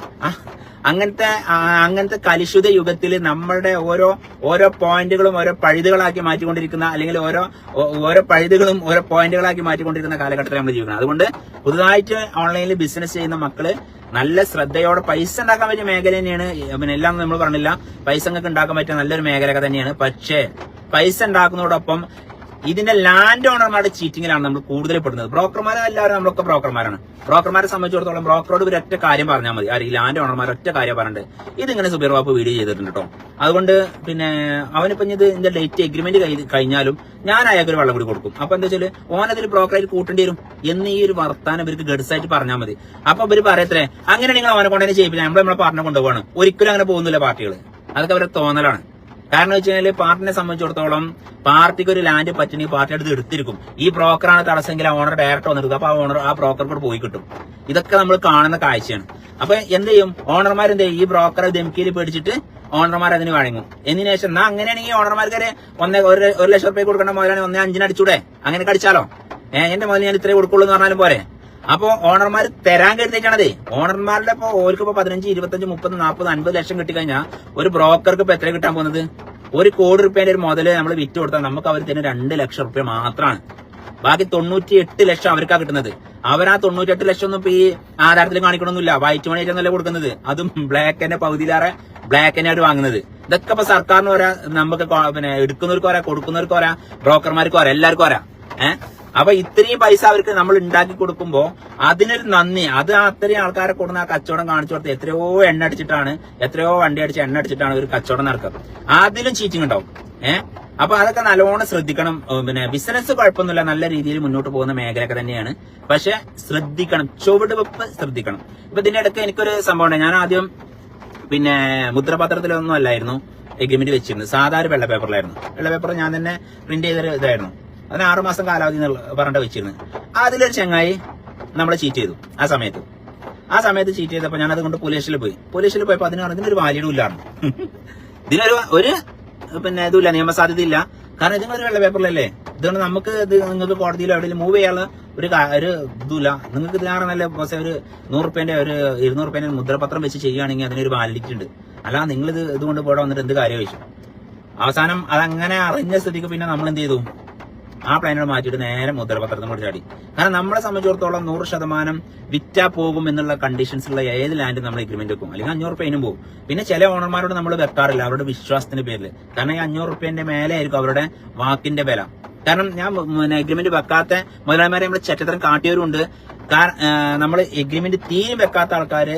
അങ്ങനത്തെ കലുഷിത യുഗത്തിൽ നമ്മളുടെ ഓരോ പോയിന്റുകളും ഓരോ പഴുതുകളാക്കി മാറ്റിക്കൊണ്ടിരിക്കുന്ന, അല്ലെങ്കിൽ ഓരോ പഴുതുകളും ഓരോ പോയിന്റുകളാക്കി മാറ്റിക്കൊണ്ടിരിക്കുന്ന കാലഘട്ടത്തിൽ നമ്മൾ ജീവിക്കണം. അതുകൊണ്ട് പുതുതായിട്ട് ഓൺലൈനിൽ ബിസിനസ് ചെയ്യുന്ന മക്കള് നല്ല ശ്രദ്ധയോടെ പൈസ ഉണ്ടാക്കാൻ പറ്റിയ മേഖല തന്നെയാണ്. പിന്നെ എല്ലാം നമ്മൾ പറഞ്ഞില്ല, പൈസ നിങ്ങൾക്ക് ഉണ്ടാക്കാൻ പറ്റിയ നല്ലൊരു മേഖലയൊക്കെ തന്നെയാണ്. പക്ഷേ പൈസ ഉണ്ടാക്കുന്നതോടൊപ്പം ഇതിന്റെ ലാൻഡ് ഓണർമാരുടെ ചീറ്റിങ്ങിലാണ് നമ്മൾ കൂടുതൽ പെടുന്നത്. ബ്രോക്കർമാരെ എല്ലാവരും നമ്മളൊക്കെ ബ്രോക്കർമാരാണ്. ബ്രോക്കർമാരെ സംബന്ധിച്ചിടത്തോളം ബ്രോക്കറോട് ഒരു ഒറ്റ കാര്യം പറഞ്ഞാൽ മതി. ഈ ലാൻഡ് ഓണർമാർ ഒറ്റ കാര്യം പറഞ്ഞിട്ട് ഇതിങ്ങനെ സുബൈർ ബാബു വീഡിയോ ചെയ്തിട്ടുണ്ട് കേട്ടോ. അതുകൊണ്ട് പിന്നെ അവനിപ്പം ഇതിന്റെ ഡേറ്റ് എഗ്രിമെന്റ് കഴിഞ്ഞാലും ഞാൻ അയാൾക്ക് ഒരു വെള്ളം കൂടി കൊടുക്കും. അപ്പൊ എന്താ വെച്ചാൽ ഓനതിൽ ബ്രോക്കറായിട്ട് കൂട്ടേണ്ടി വരും എന്ന് ഈ ഒരു വർത്താനം ഇവർക്ക് ഗഡ്സായിട്ട് പറഞ്ഞാൽ മതി. അപ്പൊ ഇവര് പറയത്രേ, അങ്ങനെ നിങ്ങൾ അവനെ കൊണ്ടുതന്നെ ചെയ്യിപ്പില്ല, നമ്മളെ പാർട്ടിനെ കൊണ്ടുപോകണം. ഒരിക്കലും അങ്ങനെ പോകുന്നില്ല പാർട്ടികൾ. അതൊക്കെ അവരുടെ തോന്നലാണ്. കാരണം വെച്ച് കഴിഞ്ഞാൽ പാർട്ടിനെ സംബന്ധിച്ചിടത്തോളം പാർട്ടിക്ക് ഒരു ലാൻഡ് പറ്റണമെങ്കിൽ പാർട്ടി അടുത്ത് എടുത്തിരിക്കും. ഈ ബ്രോക്കറാണ് തടസ്സമെങ്കിൽ ആ ഓണർ ഡയറക്റ്റ് വന്നെടുക്കും. അപ്പൊ ആ ബ്രോക്കർക്ക് പോയി കിട്ടും. ഇതൊക്കെ നമ്മൾ കാണുന്ന കാഴ്ചയാണ്. അപ്പൊ എന്ത് ചെയ്യും ഓണർമാരെന്ത് ചെയ്യും, ഈ ബ്രോക്കറെ ധംകിയിൽ പേടിച്ചിട്ട് ഓണർമാർ അതിന് വഴങ്ങും. എന്നതിന് ശേഷം എന്നാ അങ്ങനെയാണെങ്കിൽ ഓണർമാർക്ക് 1 ലക്ഷം രൂപ കൊടുക്കേണ്ട മുതലാണ് 1.5 അടിച്ചൂടെ? അങ്ങനെ കടിച്ചാലോ? എന്റെ മുതൽ ഞാൻ ഇത്രേ കൊടുക്കുള്ളൂ എന്ന് പറഞ്ഞാലും പോരെ. അപ്പൊ ഓണർമാർ തരാൻ കരുതിയിട്ടാണതേ. ഓണർമാരുടെ ഇപ്പൊ ഓർക്കിപ്പോ 15, 25, 30, 40, 50 ലക്ഷം കിട്ടിക്കഴിഞ്ഞാൽ ഒരു ബ്രോക്കർക്ക് ഇപ്പൊ എത്ര കിട്ടാൻ പോകുന്നത്? 1 കോടി രൂപേന്റെ ഒരു മുതല് നമ്മൾ വിറ്റ് കൊടുത്താൽ നമുക്ക് അവർ തരുന്ന 2 ലക്ഷം രൂപ മാത്രമാണ്. ബാക്കി 98 ലക്ഷം അവർക്കാ കിട്ടുന്നത്. അവരാ 98 ലക്ഷം ഒന്നും ഇപ്പൊ ഈ ആധാരത്തിൽ കാണിക്കണമെന്നില്ല, വൈറ്റ് മണി ആയിട്ടൊന്നല്ല കൊടുക്കുന്നത്. അതും ബ്ലാക്കിന്റെ പകുതിയിലേറെ ബ്ലാക്കിനെ അവർ വാങ്ങുന്നത്. ഇതൊക്കെ ഇപ്പൊ സർക്കാരിന് വരാ, നമുക്ക് പിന്നെ എടുക്കുന്നവർക്ക് വരാ, കൊടുക്കുന്നവർക്ക് വരാ, ബ്രോക്കർമാർക്ക് വരാ, എല്ലാവർക്കും വരാ. അപ്പൊ ഇത്രയും പൈസ അവർക്ക് നമ്മൾ ഉണ്ടാക്കി കൊടുക്കുമ്പോ അതിനൊരു നന്ദി. അത് അത്രയും ആൾക്കാരെ കൊടുക്കുന്ന ആ കച്ചവടം കാണിച്ചു കൊടുത്ത് എത്രയോ വണ്ടി അടിച്ച് എണ്ണ അടിച്ചിട്ടാണ് ഒരു കച്ചവടം നടക്കുക. അതിലും ചീറ്റിംഗ് ഉണ്ടാവും. അപ്പൊ അതൊക്കെ നല്ലോണം ശ്രദ്ധിക്കണം. പിന്നെ ബിസിനസ് കുഴപ്പമൊന്നുമില്ല, നല്ല രീതിയിൽ മുന്നോട്ട് പോകുന്ന മേഖലയൊക്കെ തന്നെയാണ്. പക്ഷെ ശ്രദ്ധിക്കണം, ചുവട് വെപ്പ് ശ്രദ്ധിക്കണം. ഇപ്പൊ ഇതിന്റെ ഇടയ്ക്ക് എനിക്കൊരു സംഭവം ഉണ്ട്. ഞാൻ ആദ്യം പിന്നെ മുദ്രപത്രത്തിലൊന്നും അല്ലായിരുന്നു എഗ്രിമെന്റ് വെച്ചിരുന്നത്, സാധാരണ വെള്ള പേപ്പറിലായിരുന്നു. വെള്ള പേപ്പർ ഞാൻ തന്നെ പ്രിന്റ് ചെയ്തൊരു ഇതായിരുന്നു. അതിന് 6 മാസം കാലാവധി പറഞ്ഞിട്ട് വെച്ചിരുന്നത്. അതിലൊരു ചങ്ങായി നമ്മളെ ചീറ്റ് ചെയ്തു. ആ സമയത്ത് ചീറ്റ് ചെയ്തപ്പോൾ ഞാൻ അതുകൊണ്ട് പോലീസിൽ പോയപ്പോൾ ഇതിനൊരു വാല്യൂഡും ഇല്ലായിരുന്നു. ഇതിനൊരു പിന്നെ ഇതുമില്ല, നിയമസാധ്യത ഇല്ല. കാരണം ഇതിനൊരു വെള്ള പേപ്പറിലല്ലേ. ഇതുകൊണ്ട് നമുക്ക് നിങ്ങൾക്ക് കോടതിയിലോ എവിടെയെങ്കിലും മൂവ് ചെയ്യാനുള്ള ഒരു ഇതുമില്ല. നിങ്ങൾക്ക് ഇതിനാറ് നല്ല ഒരു 100 രൂപേന്റെ ഒരു 200 രൂപേന്റെ മുദ്രപത്രം വെച്ച് ചെയ്യുകയാണെങ്കിൽ അതിനൊരു വാലിഡിറ്റി ഉണ്ട്. അല്ല നിങ്ങൾ ഇതുകൊണ്ട് ഇവിടെ വന്നിട്ട് എന്ത് കാര്യം വെച്ചു. അവസാനം അതങ്ങനെ അറിഞ്ഞ സ്ഥിതിക്ക് പിന്നെ നമ്മൾ എന്ത് ചെയ്തു, ആ പ്ലാനോട് മാറ്റിയിട്ട് നേരെ മുദ്രപത്രത്തിനോട് കൂടി ചാടി. കാരണം നമ്മളെ സംബന്ധിച്ചിടത്തോളം 100% വിറ്റാ പോകും എന്നുള്ള കണ്ടീഷൻസുള്ള ഏത് ലാൻഡ് നമ്മൾ എഗ്രിമെന്റ് വെക്കും. അല്ലെങ്കിൽ 500 രൂപയും പോകും. പിന്നെ ചില ഓണർമാരോട് നമ്മൾ വെക്കാറില്ല, അവരുടെ വിശ്വാസത്തിന്റെ പേരിൽ. കാരണം ഈ 500 രൂപേന്റെ മേലെ ആയിരിക്കും അവരുടെ വാക്കിന്റെ വില. കാരണം ഞാൻ എഗ്രിമെന്റ് വെക്കാത്ത മുതലാളിമാരെ നമ്മൾ ചെറ്റത്തരം കാട്ടിയവരുണ്ട്. നമ്മൾ എഗ്രിമെന്റ് തീരെ വെക്കാത്ത ആൾക്കാര്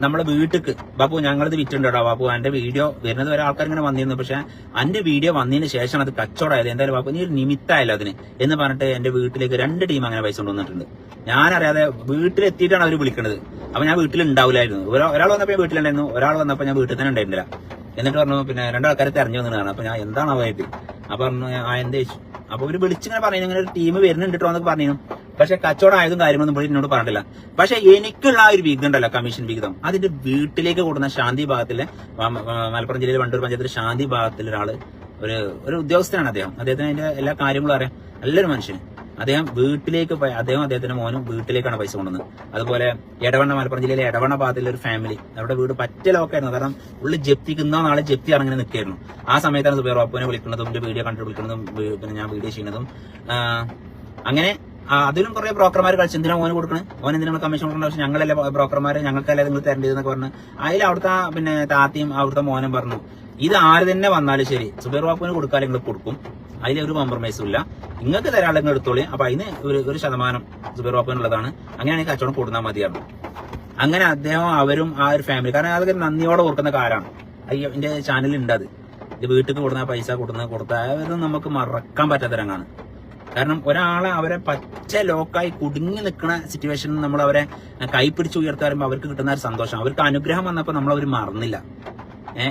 നമ്മളെ വീട്ടിക്ക് ബാപ്പു ഞങ്ങളിത് വിറ്റുണ്ടോ ബാപ്പു എന്റെ വീഡിയോ വരുന്നത് വരെ ആൾക്കാർ ഇങ്ങനെ വന്നിരുന്നു, പക്ഷെ എന്റെ വീഡിയോ വന്നതിന് ശേഷം അത് കച്ചവടമായത് എന്തായാലും ബാപ്പു നീ ഒരു നിമിത്തമായല്ലോ അതിന് എന്ന് പറഞ്ഞിട്ട് എന്റെ വീട്ടിലേക്ക് 2 ടീം അങ്ങനെ പൈസ കൊണ്ടുവന്നിട്ടുണ്ട്. ഞാനറിയാതെ വീട്ടിലെത്തിയിട്ടാണ് അവർ വിളിക്കുന്നത്. അപ്പൊ ഞാൻ വീട്ടിലുണ്ടാവില്ലായിരുന്നു. ഒരാൾ വന്നപ്പോ ഞാൻ വീട്ടിലുണ്ടായിരുന്നു, ഒരാൾ വന്നപ്പോ ഞാൻ വീട്ടിൽ തന്നെ ഉണ്ടായിരുന്നില്ല. എന്നിട്ട് പറഞ്ഞു പിന്നെ 2 ആൾക്കാരെ തെരഞ്ഞു വന്നതാണ്. അപ്പൊ ഞാൻ എന്താണ് അവരായിട്ട് അപ്പൊ പറഞ്ഞു എന്താ ചോദിച്ചു. അപ്പൊ ഇവര് വിളിച്ചിങ്ങനെ പറഞ്ഞു ഇങ്ങനെ ഒരു ടീം വരുന്നുണ്ട് എന്നൊക്കെ പറഞ്ഞു. പക്ഷെ കച്ചവടം ആയതും കാര്യമൊന്നും പോയി എന്നോട് പറഞ്ഞില്ല. പക്ഷെ എനിക്കുള്ള ആ ഒരു വിഹിതം ഉണ്ടല്ലോ, കമ്മീഷൻ വിഹിതം, അതിന്റെ വീട്ടിലേക്ക് കൊടുക്കുന്ന ശാന്തി ഭാഗത്തിലെ മലപ്പുറം ജില്ലയിലെ വണ്ടൂർ പഞ്ചായത്തിലെ ശാന്തി ഭാഗത്തിലെ ഒരാള് ഒരു ഉദ്യോഗസ്ഥനാണ് അദ്ദേഹത്തിന് അതിന്റെ എല്ലാ കാര്യങ്ങളും അറിയാം. നല്ലൊരു മനുഷ്യൻ. അദ്ദേഹം വീട്ടിലേക്ക് അദ്ദേഹത്തിന്റെ മോനും വീട്ടിലേക്കാണ് പൈസ കൊണ്ടുവന്നത്. അതുപോലെ മലപ്പുറം ജില്ലയിലെ എടവണ്ണ ഭാഗത്തിലെ ഒരു ഫാമിലി, അവരുടെ വീട് പറ്റ ലോക്കായിരുന്നു. കാരണം ഉള്ളിൽ ജപ്തിക്കുന്ന നാളെ ജപ്തി അങ്ങനെ നിൽക്കായിരുന്നു. ആ സമയത്താണ് സുബൈർ ബാപ്പുവിനെ വിളിക്കുന്നതും എന്റെ വീഡിയോ കണ്ടു വിളിക്കുന്നതും പിന്നെ ഞാൻ വീഡിയോ ചെയ്യുന്നതും. അങ്ങനെ അതിലും കുറെ ബ്രോക്കർമാർ കളിച്ച് എന്തിനാ മോന് കൊടുക്കണേ, ഓൻ എന്തിനാണ് കമ്മീഷൻ കൊടുക്കുന്നത്, പക്ഷെ ഞങ്ങളല്ലേ ബ്രോക്കർമാര്, ഞങ്ങൾക്കല്ലേ നിങ്ങൾ തരേണ്ടതെന്നൊക്കെ പറഞ്ഞു. അതിൽ അവിടുത്തെ പിന്നെ താത്തയും അവിടുത്തെ മോനും പറഞ്ഞു ഇത് ആര് തന്നെ വന്നാലും ശരി സുബൈർ ബാപ്പുവിന് കൊടുക്കാതെ നിങ്ങൾ കൊടുക്കും, അതിലൊരു കോംപ്രമൈസും ഇല്ല, നിങ്ങൾക്ക് തരാനുള്ള നിങ്ങൾ എടുത്തോളി. അപ്പൊ അതിന് ഒരു ശതമാനം സുബൈർ ബാപ്പുവിനുള്ളതാണ്, അങ്ങനെയാണെങ്കിൽ കച്ചവടം കൊടുത്താൽ മതിയാണ്. അങ്ങനെ അദ്ദേഹം അവരും ആ ഒരു ഫാമിലി, കാരണം അതൊക്കെ നന്ദിയോടെ ഓർക്കുന്ന കാലാണ്. അയ്യോ എന്റെ ചാനലിൽ ഉണ്ട് അത്. ഇത് വീട്ടിൽ കൊടുക്കുന്ന പൈസ കൊടുത്താൽ നമുക്ക് മറക്കാൻ പറ്റാത്ത രംഗമാണ്. കാരണം ഒരാളെ അവരെ പച്ച ലോക്കായി കുടുങ്ങി നിൽക്കുന്ന സിറ്റുവേഷനിൽ നമ്മൾ അവരെ കൈപ്പിടിച്ച് ഉയർത്തി വരുമ്പോൾ അവർക്ക് കിട്ടുന്ന ഒരു സന്തോഷം, അവർക്ക് അനുഗ്രഹം വന്നപ്പോൾ നമ്മൾ അവർ മറന്നില്ല.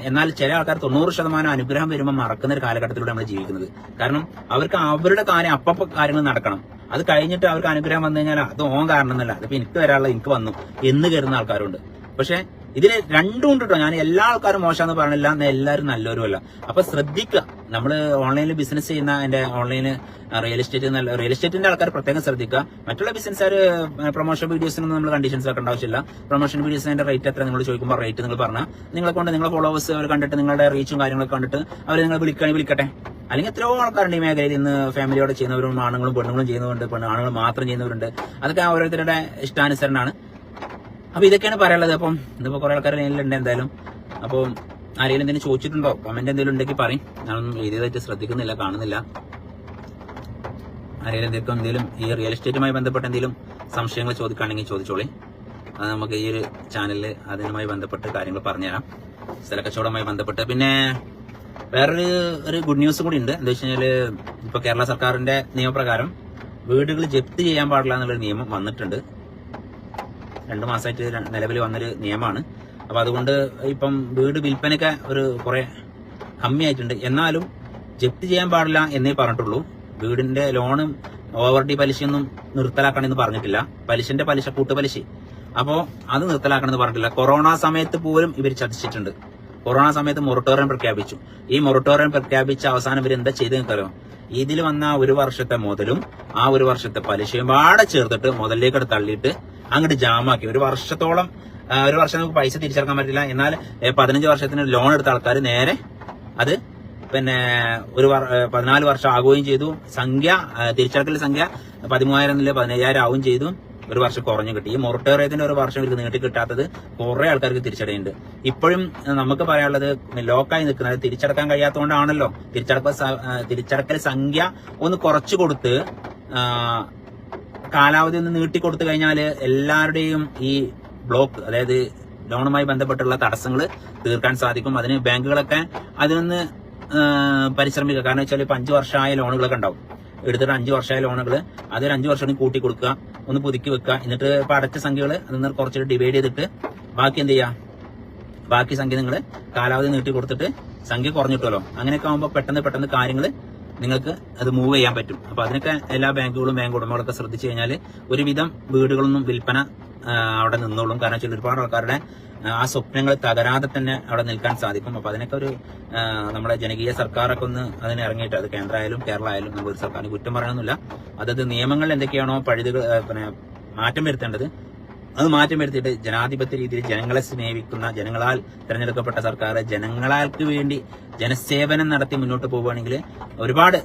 എന്നാൽ ചില ആൾക്കാർ 90% അനുഗ്രഹം വരുമ്പോൾ മറക്കുന്ന ഒരു കാലഘട്ടത്തിലൂടെ നമ്മൾ ജീവിക്കുന്നത്. കാരണം അവർക്ക് അവരുടെ കാര്യം അപ്പപ്പോ കാര്യങ്ങൾ നടക്കണം. അത് കഴിഞ്ഞിട്ട് അവർക്ക് അനുഗ്രഹം വന്നു കഴിഞ്ഞാൽ അത് ഓൻ കാരണം എന്നല്ല, അതിപ്പോ എനിക്ക് വരാനുള്ള എനിക്ക് വന്നു എന്ന് കരുതുന്ന ആൾക്കാരുണ്ട്. പക്ഷെ ഇതിന് രണ്ടും ഉണ്ട് കേട്ടോ. ഞാൻ എല്ലാ ആൾക്കാരും മോശമെന്ന് പറഞ്ഞില്ല, എല്ലാവരും നല്ലവരുമല്ല. അപ്പൊ ശ്രദ്ധിക്കുക, നമ്മള് ഓൺലൈനിൽ ബിസിനസ് ചെയ്യുന്ന എന്റെ ഓൺലൈന് റിയൽ എസ്റ്റേറ്റിന്റെ ആൾക്കാർ പ്രത്യേകം ശ്രദ്ധിക്കുക. മറ്റുള്ള ബിസിനസ്സുകാർ പ്രൊമോഷൻ വീഡിയോസിനൊന്നും നമ്മൾ കണ്ടീഷൻസ് ആക്കേണ്ട ആവശ്യമില്ല. പ്രൊമോഷൻ വീഡിയോസിന്റെ റേറ്റ് എത്ര നിങ്ങൾ ചോദിക്കുമ്പോൾ റേറ്റ് നിങ്ങൾ പറഞ്ഞാൽ നിങ്ങളെ കൊണ്ട് നിങ്ങളെ ഫോളോവേഴ്സ് അവർ കണ്ടിട്ട് നിങ്ങളുടെ റീച്ചും കാര്യങ്ങളൊക്കെ കണ്ടിട്ട് അവർ നിങ്ങൾ വിളിക്കട്ടെ. അല്ലെങ്കിൽ എത്രയോ ആൾക്കാരുണ്ട് ഈ മേഖലയിൽ ഇന്ന് ഫാമിലിയോടെ ചെയ്യുന്നവരും ആണുങ്ങളും പെണ്ണുങ്ങളും ചെയ്യുന്നവരുണ്ട്, ആണുങ്ങൾ മാത്രം ചെയ്യുന്നവരുണ്ട്. അതൊക്കെ ഓരോരുത്തരുടെ ഇഷ്ടാനുസരണമാണ്. അപ്പൊ ഇതൊക്കെയാണ് പറയാനുള്ളത്. അപ്പം ഇതിപ്പോ കുറെ ആൾക്കാർ നേരിലുണ്ട് എന്തായാലും. അപ്പോൾ ആരെങ്കിലും എന്തെങ്കിലും ചോദിച്ചിട്ടുണ്ടോ, കമന്റ് എന്തെങ്കിലും ഉണ്ടെങ്കിൽ പറയും. ഞാനൊന്നും എഴുതിയതായിട്ട് ശ്രദ്ധിക്കുന്നില്ല, കാണുന്നില്ല. ആരെങ്കിലും എന്തെങ്കിലും ഈ റിയൽ എസ്റ്റേറ്റുമായി ബന്ധപ്പെട്ട എന്തെങ്കിലും സംശയങ്ങൾ ചോദിക്കുകയാണെങ്കിൽ ചോദിച്ചോളി. അത് നമുക്ക് ഈ ഒരു ചാനലിൽ അതിനുമായി ബന്ധപ്പെട്ട് കാര്യങ്ങൾ പറഞ്ഞുതരാം, സ്ഥലക്കച്ചവടവുമായി ബന്ധപ്പെട്ട്. പിന്നെ വേറൊരു ഗുഡ് ന്യൂസ് കൂടി ഉണ്ട്. എന്താ വെച്ച് കഴിഞ്ഞാല് ഇപ്പൊ കേരള സർക്കാരിന്റെ നിയമപ്രകാരം വീടുകൾ ജപ്തി ചെയ്യാൻ പാടില്ല എന്നുള്ളൊരു നിയമം വന്നിട്ടുണ്ട്. 2 മാസമായിട്ട് നിലവിൽ വന്നൊരു നിയമമാണ്. അപ്പൊ അതുകൊണ്ട് ഇപ്പം വീട് വിൽപ്പനയൊക്കെ കുറെ കമ്മിയായിട്ടുണ്ട്. എന്നാലും ജപ്തി ചെയ്യാൻ പാടില്ല എന്നേ പറഞ്ഞിട്ടുള്ളൂ. വീടിന്റെ ലോണും ഓവർ ഡി പലിശയൊന്നും നിർത്തലാക്കണമെന്ന് പറഞ്ഞിട്ടില്ല. പലിശന്റെ പലിശ കൂട്ടുപലിശ, അപ്പോ അത് നിർത്തലാക്കണമെന്ന് പറഞ്ഞിട്ടില്ല. കൊറോണ സമയത്ത് പോലും ഇവർ ചതിച്ചിട്ടുണ്ട്. കൊറോണ സമയത്ത് മൊറട്ടോറിയം പ്രഖ്യാപിച്ചു. ഈ മൊറട്ടോറിയം പ്രഖ്യാപിച്ച അവസാനം ഇവർ എന്താ ചെയ്ത് നിൽക്കാലോ, ഇതിൽ വന്ന 1 വർഷത്തെ മുതലും ആ 1 വർഷത്തെ പലിശയും പാടെ ചേർത്തിട്ട് മുതലിലേക്ക് തള്ളിയിട്ട് അങ്ങോട്ട് ജാമാക്കി. 1 വർഷത്തോളം 1 വർഷം നമുക്ക് പൈസ തിരിച്ചടക്കാൻ പറ്റില്ല. എന്നാൽ 15 വർഷത്തിന് ലോൺ എടുത്ത ആൾക്കാർ നേരെ അത് പിന്നെ 14 വർഷം ആകുകയും ചെയ്തു. തിരിച്ചടക്കൽ സംഖ്യ 13,000 15,000 ആവുകയും ചെയ്തു. 1 വർഷം കുറഞ്ഞു കിട്ടി. ഈ മൊറട്ടോറിയത്തിന്റെ 1 വർഷം ഇവർക്ക് നീട്ടി കിട്ടാത്തത് കുറെ ആൾക്കാർക്ക് തിരിച്ചടയുണ്ട്. ഇപ്പോഴും നമുക്ക് പറയാനുള്ളത് ലോക്കായി നിൽക്കുന്നത് തിരിച്ചടക്കാൻ കഴിയാത്തതുകൊണ്ടാണല്ലോ. തിരിച്ചടക്കൽ സംഖ്യ ഒന്ന് കുറച്ചു കൊടുത്ത് കാലാവധി ഒന്ന് നീട്ടിക്കൊടുത്തു കഴിഞ്ഞാൽ എല്ലാവരുടെയും ഈ ബ്ലോക്ക്, അതായത് ലോണുമായി ബന്ധപ്പെട്ടുള്ള തടസ്സങ്ങൾ തീർക്കാൻ സാധിക്കും. അതിന് ബാങ്കുകളൊക്കെ അതിനൊന്ന് പരിശ്രമിക്കുക. കാരണം വെച്ചാൽ ഇപ്പൊ 5 വർഷമായ ലോണുകളൊക്കെ ഉണ്ടാവും. എടുത്തിട്ട് 5 വർഷമായ ലോണുകൾ അതൊരു 5 വർഷം കൂട്ടി കൊടുക്കുക, ഒന്ന് പുതുക്കി വെക്കുക. എന്നിട്ട് ഇപ്പൊ അടച്ച സംഖ്യകൾ അതിൽ കുറച്ചിട്ട് ഡിവൈഡ് ചെയ്തിട്ട് ബാക്കി എന്ത് ചെയ്യുക, ബാക്കി സംഖ്യ നിങ്ങൾ കാലാവധി നീട്ടി കൊടുത്തിട്ട് സംഖ്യ കുറഞ്ഞിട്ടുമല്ലോ. അങ്ങനെയൊക്കെ ആകുമ്പോൾ പെട്ടെന്ന് കാര്യങ്ങൾ നിങ്ങൾക്ക് അത് മൂവ് ചെയ്യാൻ പറ്റും. അപ്പൊ അതിനൊക്കെ എല്ലാ ബാങ്കുകളും ബാങ്ക് ഉടമകളൊക്കെ ശ്രദ്ധിച്ചു കഴിഞ്ഞാൽ ഒരുവിധം വീടുകളൊന്നും വിൽപ്പന അവിടെ നിന്നോളും. കാരണം വെച്ചാൽ ഒരുപാട് ആൾക്കാരുടെ ആ സ്വപ്നങ്ങൾ തകരാതെ തന്നെ അവിടെ നിൽക്കാൻ സാധിക്കും. അപ്പൊ അതിനൊക്കെ നമ്മുടെ ജനകീയ സർക്കാരൊക്കെ ഒന്ന് അതിന് ഇറങ്ങിയിട്ട്, അത് കേന്ദ്ര ആയാലും കേരള ആയാലും നമ്മൾ സർക്കാരിന് കുറ്റം പറയണമെന്നില്ല. അതത് നിയമങ്ങൾ എന്തൊക്കെയാണോ മാറ്റം വരുത്തേണ്ടത് അത് മാറ്റം വരുത്തിയിട്ട് ജനാധിപത്യ രീതിയിൽ ജനങ്ങളെ സ്നേഹിക്കുന്ന, ജനങ്ങളാൽ തെരഞ്ഞെടുക്കപ്പെട്ട സർക്കാർ ജനങ്ങൾക്ക് വേണ്ടി ജനസേവനം നടത്തി മുന്നോട്ട് പോവുകയാണെങ്കിൽ ഒരുപാട്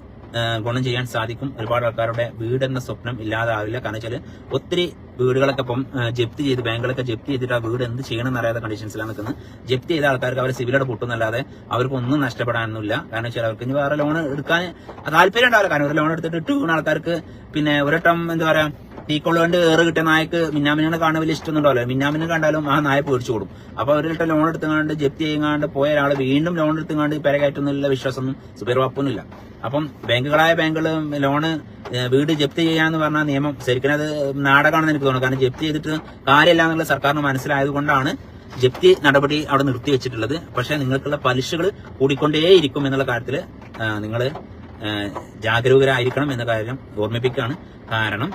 ഗുണം ചെയ്യാൻ സാധിക്കും. ഒരുപാട് ആൾക്കാരുടെ വീടെന്ന സ്വപ്നം ഇല്ലാതാവില്ല. കാരണം വെച്ചാൽ ഒത്തിരി വീടുകളൊക്കെ ഇപ്പം ജപ്തി ചെയ്ത് ബാങ്കുകളൊക്കെ ജപ്തി ചെയ്തിട്ട് ആ വീട് എന്ത് ചെയ്യണമെന്ന് അറിയാത്ത കണ്ടീഷൻസിലാണ് നിൽക്കുന്നത്. ജപ്തി ചെയ്ത ആൾക്കാർക്ക് അവർ സിവിലടെ പൊട്ടുന്നല്ലാതെ അവർക്ക് ഒന്നും നഷ്ടപ്പെടാനൊന്നുമില്ല. കാരണം വെച്ചാൽ അവർക്ക് ഇനി വേറെ ലോൺ എടുക്കാൻ താല്പര്യം ഉണ്ടാവില്ല. കാരണം ഒരു ലോൺ എടുത്തിട്ട് ഇട്ട് വീണ ആൾക്കാർക്ക് പിന്നെ ഒരട്ടം എന്താ പറയാ തീക്കൊള്ളുകൊണ്ട് ഏറ് കിട്ടിയ നായക്ക് മിന്നാമിനെ കാണാൻ വലിയ ഇഷ്ടമൊന്നും ഉണ്ടാവില്ല. മിന്നാമിനെ കണ്ടാലും ആ നായ പേടിച്ചു കൊടുക്കും. അപ്പൊ അവരുടെ ലോൺ എടുത്തുകൊണ്ട് ജപ്തി ചെയ്യുന്നാണ്ട് പോയ ഒരാൾ വീണ്ടും ലോൺ എടുത്തുകൊണ്ട് പെരകയറ്റുന്നുള്ള വിശ്വാസമൊന്നും സുബൈർ ബാപ്പുവിനില്ല. അപ്പം ബാങ്കുകളായ ബാങ്കുകൾ ലോണ് വീട് ജപ്തി ചെയ്യാന്ന് പറഞ്ഞ നിയമം ശരിക്കും അത് നാടകമാണെന്ന് എനിക്ക് തോന്നുന്നു. കാരണം ജപ്തി ചെയ്തിട്ട് കാര്യമില്ല എന്നുള്ള സർക്കാരിന് മനസ്സിലായതുകൊണ്ടാണ് ജപ്തി നടപടി അവിടെ നിർത്തി വെച്ചിട്ടുള്ളത്. പക്ഷെ നിങ്ങൾക്കുള്ള പലിശകൾ കൂടിക്കൊണ്ടേയിരിക്കും എന്നുള്ള കാര്യത്തിൽ നിങ്ങൾ ജാഗരൂകരായിരിക്കണം എന്ന കാര്യം ഓർമ്മിപ്പിക്കുകയാണ്. കാരണം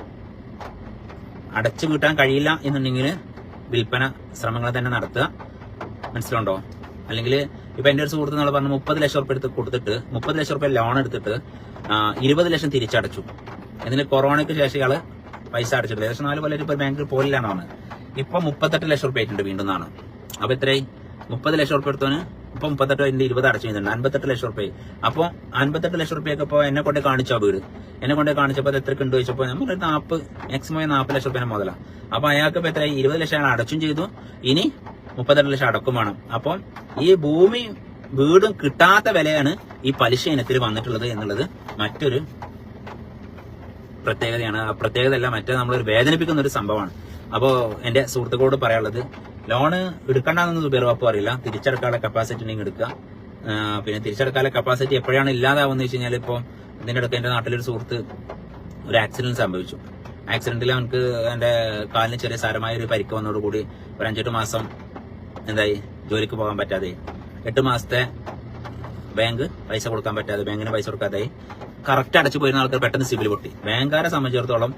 അടച്ചു വീട്ടാൻ കഴിയില്ല എന്നുണ്ടെങ്കിൽ വിൽപ്പന ശ്രമങ്ങൾ തന്നെ നടത്തുക. മനസ്സിലുണ്ടോ? അല്ലെങ്കിൽ ഇപ്പൊ എന്റെ ഒരു സുഹൃത്ത് നമ്മൾ പറഞ്ഞു 30 ലക്ഷം റുപ്യ എടുത്ത് കൊടുത്തിട്ട് 30 ലക്ഷം റുപ്യ ലോൺ എടുത്തിട്ട് 20 ലക്ഷം തിരിച്ചടച്ചു. എന്നിട്ട് കൊറോണയ്ക്ക് ശേഷം ഇയാള് പൈസ അടച്ചിട്ടില്ല. ഏകദേശം 4 കൊല്ലം ഇപ്പൊ ബാങ്കിൽ പോലില്ലാന്നാണ്. ഇപ്പൊ 38 ലക്ഷം റുപ്യ ആയിട്ടുണ്ട് വീണ്ടും എന്നാണ്. അപ്പൊ എത്രയായി? 30 ലക്ഷം റുപ്യ എടുത്തോന് ഇപ്പൊ 38 20 അടച്ചു ചെയ്യുന്നുണ്ട്. 58 ലക്ഷം റുപ്യ. അപ്പൊ 58 ലക്ഷം റുപ്യൊക്കെ ഇപ്പൊ എന്നെ കൊണ്ട് കാണിച്ചോ വീട്. എന്നെ കൊണ്ട് കാണിച്ചപ്പോ അത് എത്ര ഉണ്ട് ചോദിച്ചപ്പോ നമ്മൾ 40 ലക്ഷം റുപ്യ മുതല. അപ്പൊ അയാൾക്ക് ഇപ്പൊ എത്രയായി? 20 ലക്ഷം അയാൾ അടച്ചും ചെയ്തു. ഇനി 38 ലക്ഷം അടക്കും വേണം. അപ്പം ഈ ഭൂമി വീടും കിട്ടാത്ത വിലയാണ് ഈ പലിശ ഇനത്തിൽ വന്നിട്ടുള്ളത് എന്നുള്ളത് മറ്റൊരു പ്രത്യേകതയാണ്. ആ പ്രത്യേകത അല്ല, മറ്റേ നമ്മളൊരു വേദനിപ്പിക്കുന്ന ഒരു സംഭവമാണ്. അപ്പോ എന്റെ സുഹൃത്തുക്കളോട് പറയാനുള്ളത്, ലോണ് എടുക്കണ്ടെന്നൊന്നും സുബൈർ ബാപ്പു അറിയില്ല. തിരിച്ചടക്കാനുള്ള കപ്പാസിറ്റി ഉണ്ടെങ്കിൽ എടുക്കുക. പിന്നെ തിരിച്ചടക്കാനുള്ള കപ്പാസിറ്റി എപ്പോഴാണ് ഇല്ലാതാവുന്നത് വെച്ച് കഴിഞ്ഞാൽ ഇപ്പൊ ഇതിന്റെ ഇടയ്ക്ക് എന്റെ നാട്ടിലൊരു സുഹൃത്ത് ഒരു ആക്സിഡന്റ് സംഭവിച്ചു. ആക്സിഡന്റിൽ അവനക്ക് എന്റെ കാലിന് ചെറിയ സാരമായ ഒരു പരിക്ക് വന്നതോടുകൂടി ഒരു 5-8 മാസം എന്തായി ജോലിക്ക് പോകാൻ പറ്റാതെ, 8 മാസത്തെ ബാങ്ക് പൈസ കൊടുക്കാൻ പറ്റാതെ, ബാങ്കിന് പൈസ കൊടുക്കാതെ കറക്റ്റ് അടച്ചു പോയിരുന്ന ആൾക്കാർ പെട്ടെന്ന് സിവിൽ പൊട്ടി. ബാങ്കുകാരെ സംബന്ധിച്ചിടത്തോളം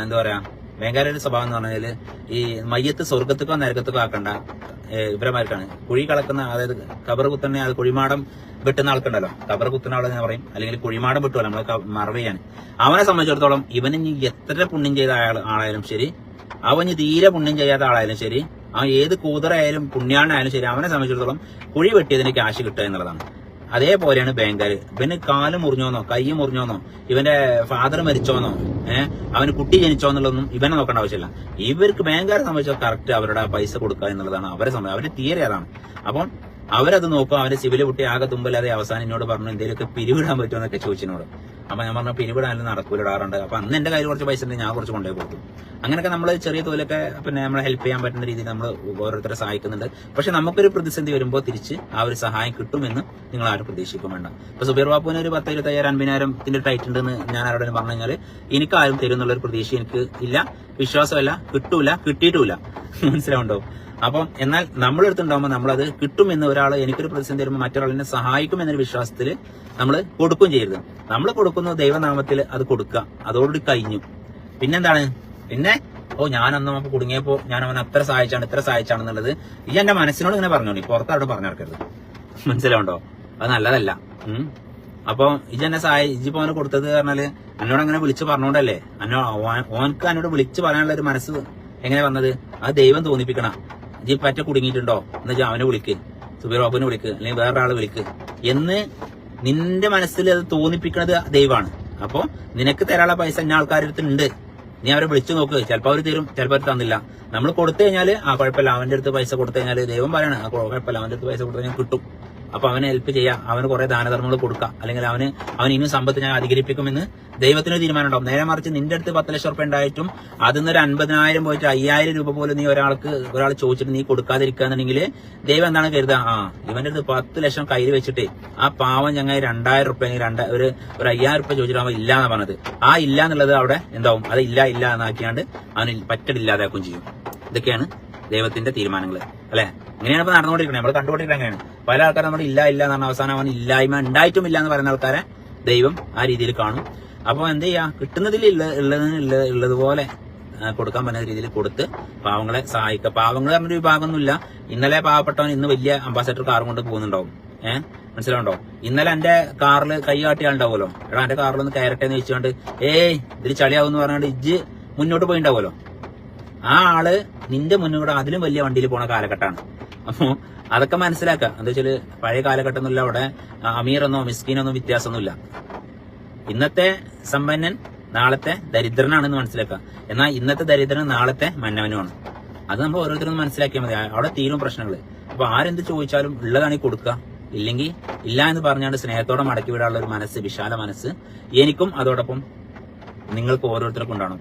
എന്താ പറയാ, ബാങ്കുകാരുടെ സ്വഭാവം എന്ന് പറഞ്ഞാൽ ഈ മയ്യത്ത് സ്വർഗത്തുക്കോ നരകത്തുക്കോ ആക്കണ്ട ഇവരമാർക്കാണ്. കുഴി കളക്കുന്ന, അതായത് കബർ കുത്തന്നെ അത് കുഴിമാടം വെട്ടുന്ന ആൾക്കുണ്ടല്ലോ, കബർ കുത്തുന്ന ആളെ ഞാൻ പറയും, അല്ലെങ്കിൽ കുഴിമാടം വെട്ടുമല്ലോ നമ്മളെ മറവ് ചെയ്യാൻ. അവനെ സംബന്ധിച്ചിടത്തോളം ഇവന് ഇനി എത്ര പുണ്യം ചെയ്ത ആളായാലും ശരി, അവന് തീരെ പുണ്യം ചെയ്യാത്ത ആളായാലും ശരി, ആ ഏത് കൂതറായാലും പുണ്യാണായാലും ശരി, അവനെ സംബന്ധിച്ചിടത്തോളം കുഴി വെട്ടിയതിന് ക്യാഷ് കിട്ടുക എന്നുള്ളതാണ്. അതേപോലെയാണ് ബാങ്കുകാർ. ഇവന് കാല് മുറിഞ്ഞോന്നോ കൈ മുറിഞ്ഞോന്നോ ഇവന്റെ ഫാദർ മരിച്ചോന്നോ അവന് കുട്ടി ജനിച്ചോ എന്നുള്ളതൊന്നും ഇവനെ നോക്കേണ്ട ആവശ്യമില്ല. ഇവർക്ക് ബാങ്കുകാരെ സംബന്ധിച്ചാൽ കറക്റ്റ് അവരുടെ പൈസ കൊടുക്കുക എന്നുള്ളതാണ് അവരെ സംബന്ധിച്ച്. അവരുടെ തീരെ അതാണ്. അപ്പം അവരത് നോക്കുക. അവന്റെ സിവില് കുട്ടി ആകെ തുമ്പല്ലാതെ അവസാനം എന്നോട് പറഞ്ഞു എന്തെങ്കിലുമൊക്കെ പിരിവിടാൻ പറ്റുമോ എന്നൊക്കെ ചോദിച്ചതിനോട്. അപ്പൊ ഞാൻ പറഞ്ഞു പിരിവിടാനും നടക്കൂലിടാറുണ്ട്. അപ്പൊ അന്ന് എന്റെ കയ്യിൽ കുറച്ച് പൈസ ഉണ്ടെങ്കിൽ ഞാൻ കുറച്ച് കൊണ്ടുപോയി കൊടുത്തു. അങ്ങനെയൊക്കെ നമ്മൾ ചെറിയ തോലൊക്കെ പിന്നെ നമ്മളെ ഹെൽപ്പ് ചെയ്യാൻ പറ്റുന്ന രീതിയിൽ നമ്മൾ ഓരോരുത്തരെ സഹായിക്കുന്നുണ്ട്. പക്ഷെ നമുക്കൊരു പ്രതിസന്ധി വരുമ്പോൾ തിരിച്ച് ആ ഒരു സഹായം കിട്ടുമെന്ന് നിങ്ങൾ ആരും പ്രതീക്ഷിക്കും വേണ്ട. ഇപ്പൊ സുബൈർ ബാപ്പുവിന് ഒരു 10, 25, 50,000 ടൈറ്റ് ഉണ്ടെന്ന് ഞാൻ ആരോടും പറഞ്ഞു കഴിഞ്ഞാൽ എനിക്കാരും തരും എന്നുള്ളൊരു പ്രതീക്ഷ എനിക്ക് ഇല്ല, വിശ്വാസമല്ല, കിട്ടൂല, കിട്ടിയിട്ടുമില്ല. മനസ്സിലാവുണ്ടോ? അപ്പം എന്നാൽ നമ്മളെടുത്തുണ്ടാകുമ്പോൾ നമ്മളത് കിട്ടുമെന്ന് ഒരാൾ എനിക്കൊരു പ്രതിസന്ധി വരുമ്പോൾ മറ്റൊരാളിനെ സഹായിക്കും എന്നൊരു വിശ്വാസത്തിൽ നമ്മൾ കൊടുക്കുകയും ചെയ്യരുത്. നമ്മൾ കൊടുക്കുന്നു ദൈവനാമത്തിൽ അത് കൊടുക്കുക, അതോടുകൂടി കഴിഞ്ഞു. പിന്നെന്താണ്? പിന്നെ ഞാനന്ന് നമുക്ക് കുടുങ്ങിയപ്പോ ഞാൻ അവൻ അത്ര സഹായിച്ചാണ് ഇത്ര സഹായിച്ചാണെന്നുള്ളത് ഈ എന്റെ മനസ്സിനോട് ഇങ്ങനെ പറഞ്ഞോളി, പുറത്താരോട് പറഞ്ഞു നടക്കരുത്. മനസ്സിലാവുണ്ടോ? അത് നല്ലതല്ല. അപ്പൊ ഇജെന്നെ ഇജിപ്പോ അവന് കൊടുത്തത് പറഞ്ഞാല് എന്നോട് അങ്ങനെ വിളിച്ചു പറഞ്ഞോണ്ടല്ലേ. ഓനക്ക് എന്നോട് വിളിച്ചു പറയാനുള്ള ഒരു മനസ്സ് എങ്ങനെ വന്നത്? അത് ദൈവം തോന്നിപ്പിക്കണ. ഇജി പറ്റ കുടുങ്ങിയിട്ടുണ്ടോ എന്ന് വെച്ചാൽ അവനെ വിളിക്ക്, സുബൈർ ബാബുവിനെ വിളിക്ക്, അല്ലെങ്കിൽ വേറൊരാളെ വിളിക്ക് എന്ന് നിന്റെ മനസ്സിൽ അത് തോന്നിപ്പിക്കണത് ദൈവമാണ്. അപ്പൊ നിനക്ക് തരാനുള്ള പൈസ എന്നെ ആൾക്കാരുടെ നീ അവരെ വിളിച്ചു നോക്ക്. ചിലപ്പോൾ അവർ തരും, ചിലപ്പോൾ അവർ തന്നില്ല. നമ്മൾ കൊടുത്തു കഴിഞ്ഞാൽ കുഴപ്പമില്ല, അവന്റെ അടുത്ത് പൈസ കൊടുത്തു കഴിഞ്ഞാൽ ദൈവം പറയണ കുഴപ്പമില്ല, അവന്റെ അടുത്ത് പൈസ കൊടുത്തു കഴിഞ്ഞാൽ കിട്ടും. അപ്പൊ അവനെ ഹെൽപ്പ് ചെയ്യാം, അവന് കുറെ ദാനധർമ്മങ്ങൾ കൊടുക്കാം, അല്ലെങ്കിൽ അവൻ ഇനിയും സമ്പത്ത് ഞാൻ അധികരിപ്പിക്കുമെന്ന് ദൈവത്തിന് തീരുമാനം ഉണ്ടാവും. നേരെ മറിച്ച് നിന്റെ അടുത്ത് 10 ലക്ഷം റുപ്യ ഉണ്ടായിട്ടും അതിന്നൊരു 50,000 പോയിട്ട് 5,000 രൂപ പോലും നീ ഒരാൾ ചോദിച്ചിട്ട് നീ കൊടുക്കാതിരിക്കുകയാണെന്നുണ്ടെങ്കിൽ ദൈവം എന്താണ് കരുതുക? ഇവന്റെ അടുത്ത് 10 ലക്ഷം കയ്യിൽ വെച്ചിട്ട് ആ പാവം ചങ്ങായി 2,000 റുപ്യ ഒരു 5,000 റുപ്യ ചോദിച്ചിട്ട് അവൻ ഇല്ല എന്നാ പറഞ്ഞത്. ആ ഇല്ല എന്നുള്ളത് അവിടെ എന്താവും? അത് ഇല്ല എന്നാക്കിയാണ്ട് അവന് പറ്റടില്ലാതാക്കുകയും ചെയ്യും. ഇതൊക്കെയാണ് ദൈവത്തിന്റെ തീരുമാനങ്ങൾ, അല്ലെ? ഇങ്ങനെയാണ് ഇപ്പൊ നടന്നുകൊണ്ടിരിക്കുന്നത്, നമ്മൾ കണ്ടുകൊണ്ടിരിക്കുന്നത്. അങ്ങനെയാണ് പല ആൾക്കാരും നമ്മൾ ഇല്ല എന്ന് പറഞ്ഞ അവസാനം അവൻ ഇല്ലായ്മ ഉണ്ടായിട്ടും ഇല്ല എന്ന് പറയുന്ന ആൾക്കാരെ ദൈവം ആ രീതിയിൽ കാണും. അപ്പൊ എന്ത് ചെയ്യാ? കിട്ടുന്നതിൽ ഉള്ളതുപോലെ കൊടുക്കാൻ പറ്റുന്ന രീതിയിൽ കൊടുത്ത് പാവങ്ങളെ സഹായിക്കുക. പാവങ്ങൾ പറഞ്ഞൊരു വിഭാഗമൊന്നുമില്ല. ഇന്നലെ പാവപ്പെട്ടവൻ ഇന്ന് വലിയ അംബാസഡർ കാർ കൊണ്ട് പോകുന്നുണ്ടാവും. മനസ്സിലാവുണ്ടോ? ഇന്നലെ എന്റെ കാറിൽ കൈ കാട്ടിയാളുണ്ടാവുമല്ലോ, എടാ എന്റെ കാറിലൊന്ന് കയറട്ടെ എന്ന് ചോദിച്ചുകൊണ്ട് ഇതിൽ ചളിയാവും എന്ന് പറഞ്ഞാണ്ട് ഇജ്ജ് മുന്നോട്ട് പോയിണ്ടാവുമല്ലോ. ആ ആള് നിന്റെ മുന്നോട്ട് അതിലും വലിയ വണ്ടിയിൽ പോണ കാലഘട്ടമാണ്. അപ്പൊ അതൊക്കെ മനസ്സിലാക്കുക. എന്താ വെച്ചാല് പഴയ കാലഘട്ടമൊന്നുമില്ല, അവിടെ അമീറെന്നോ മിസ്കീനൊന്നും വ്യത്യാസമൊന്നുമില്ല. ഇന്നത്തെ സമ്പന്നൻ നാളത്തെ ദരിദ്രനാണെന്ന് മനസ്സിലാക്കുക. എന്നാൽ ഇന്നത്തെ ദരിദ്രൻ നാളത്തെ മന്നവനുമാണ്. അത് നമ്മൾ ഓരോരുത്തരും മനസ്സിലാക്കിയാൽ മതി. അവിടെ തീരും പ്രശ്നങ്ങൾ. അപ്പൊ ആരെന്ത് ചോദിച്ചാലും ഉള്ളതാണെങ്കിൽ കൊടുക്കുക, ഇല്ലെങ്കിൽ ഇല്ല എന്ന് പറഞ്ഞാണ്ട് സ്നേഹത്തോടെ മടക്കി വിടാനുള്ള ഒരു മനസ്സ്, വിശാല മനസ്സ് എനിക്കും അതോടൊപ്പം നിങ്ങൾക്ക് ഓരോരുത്തർക്കും ഉണ്ടാവണം.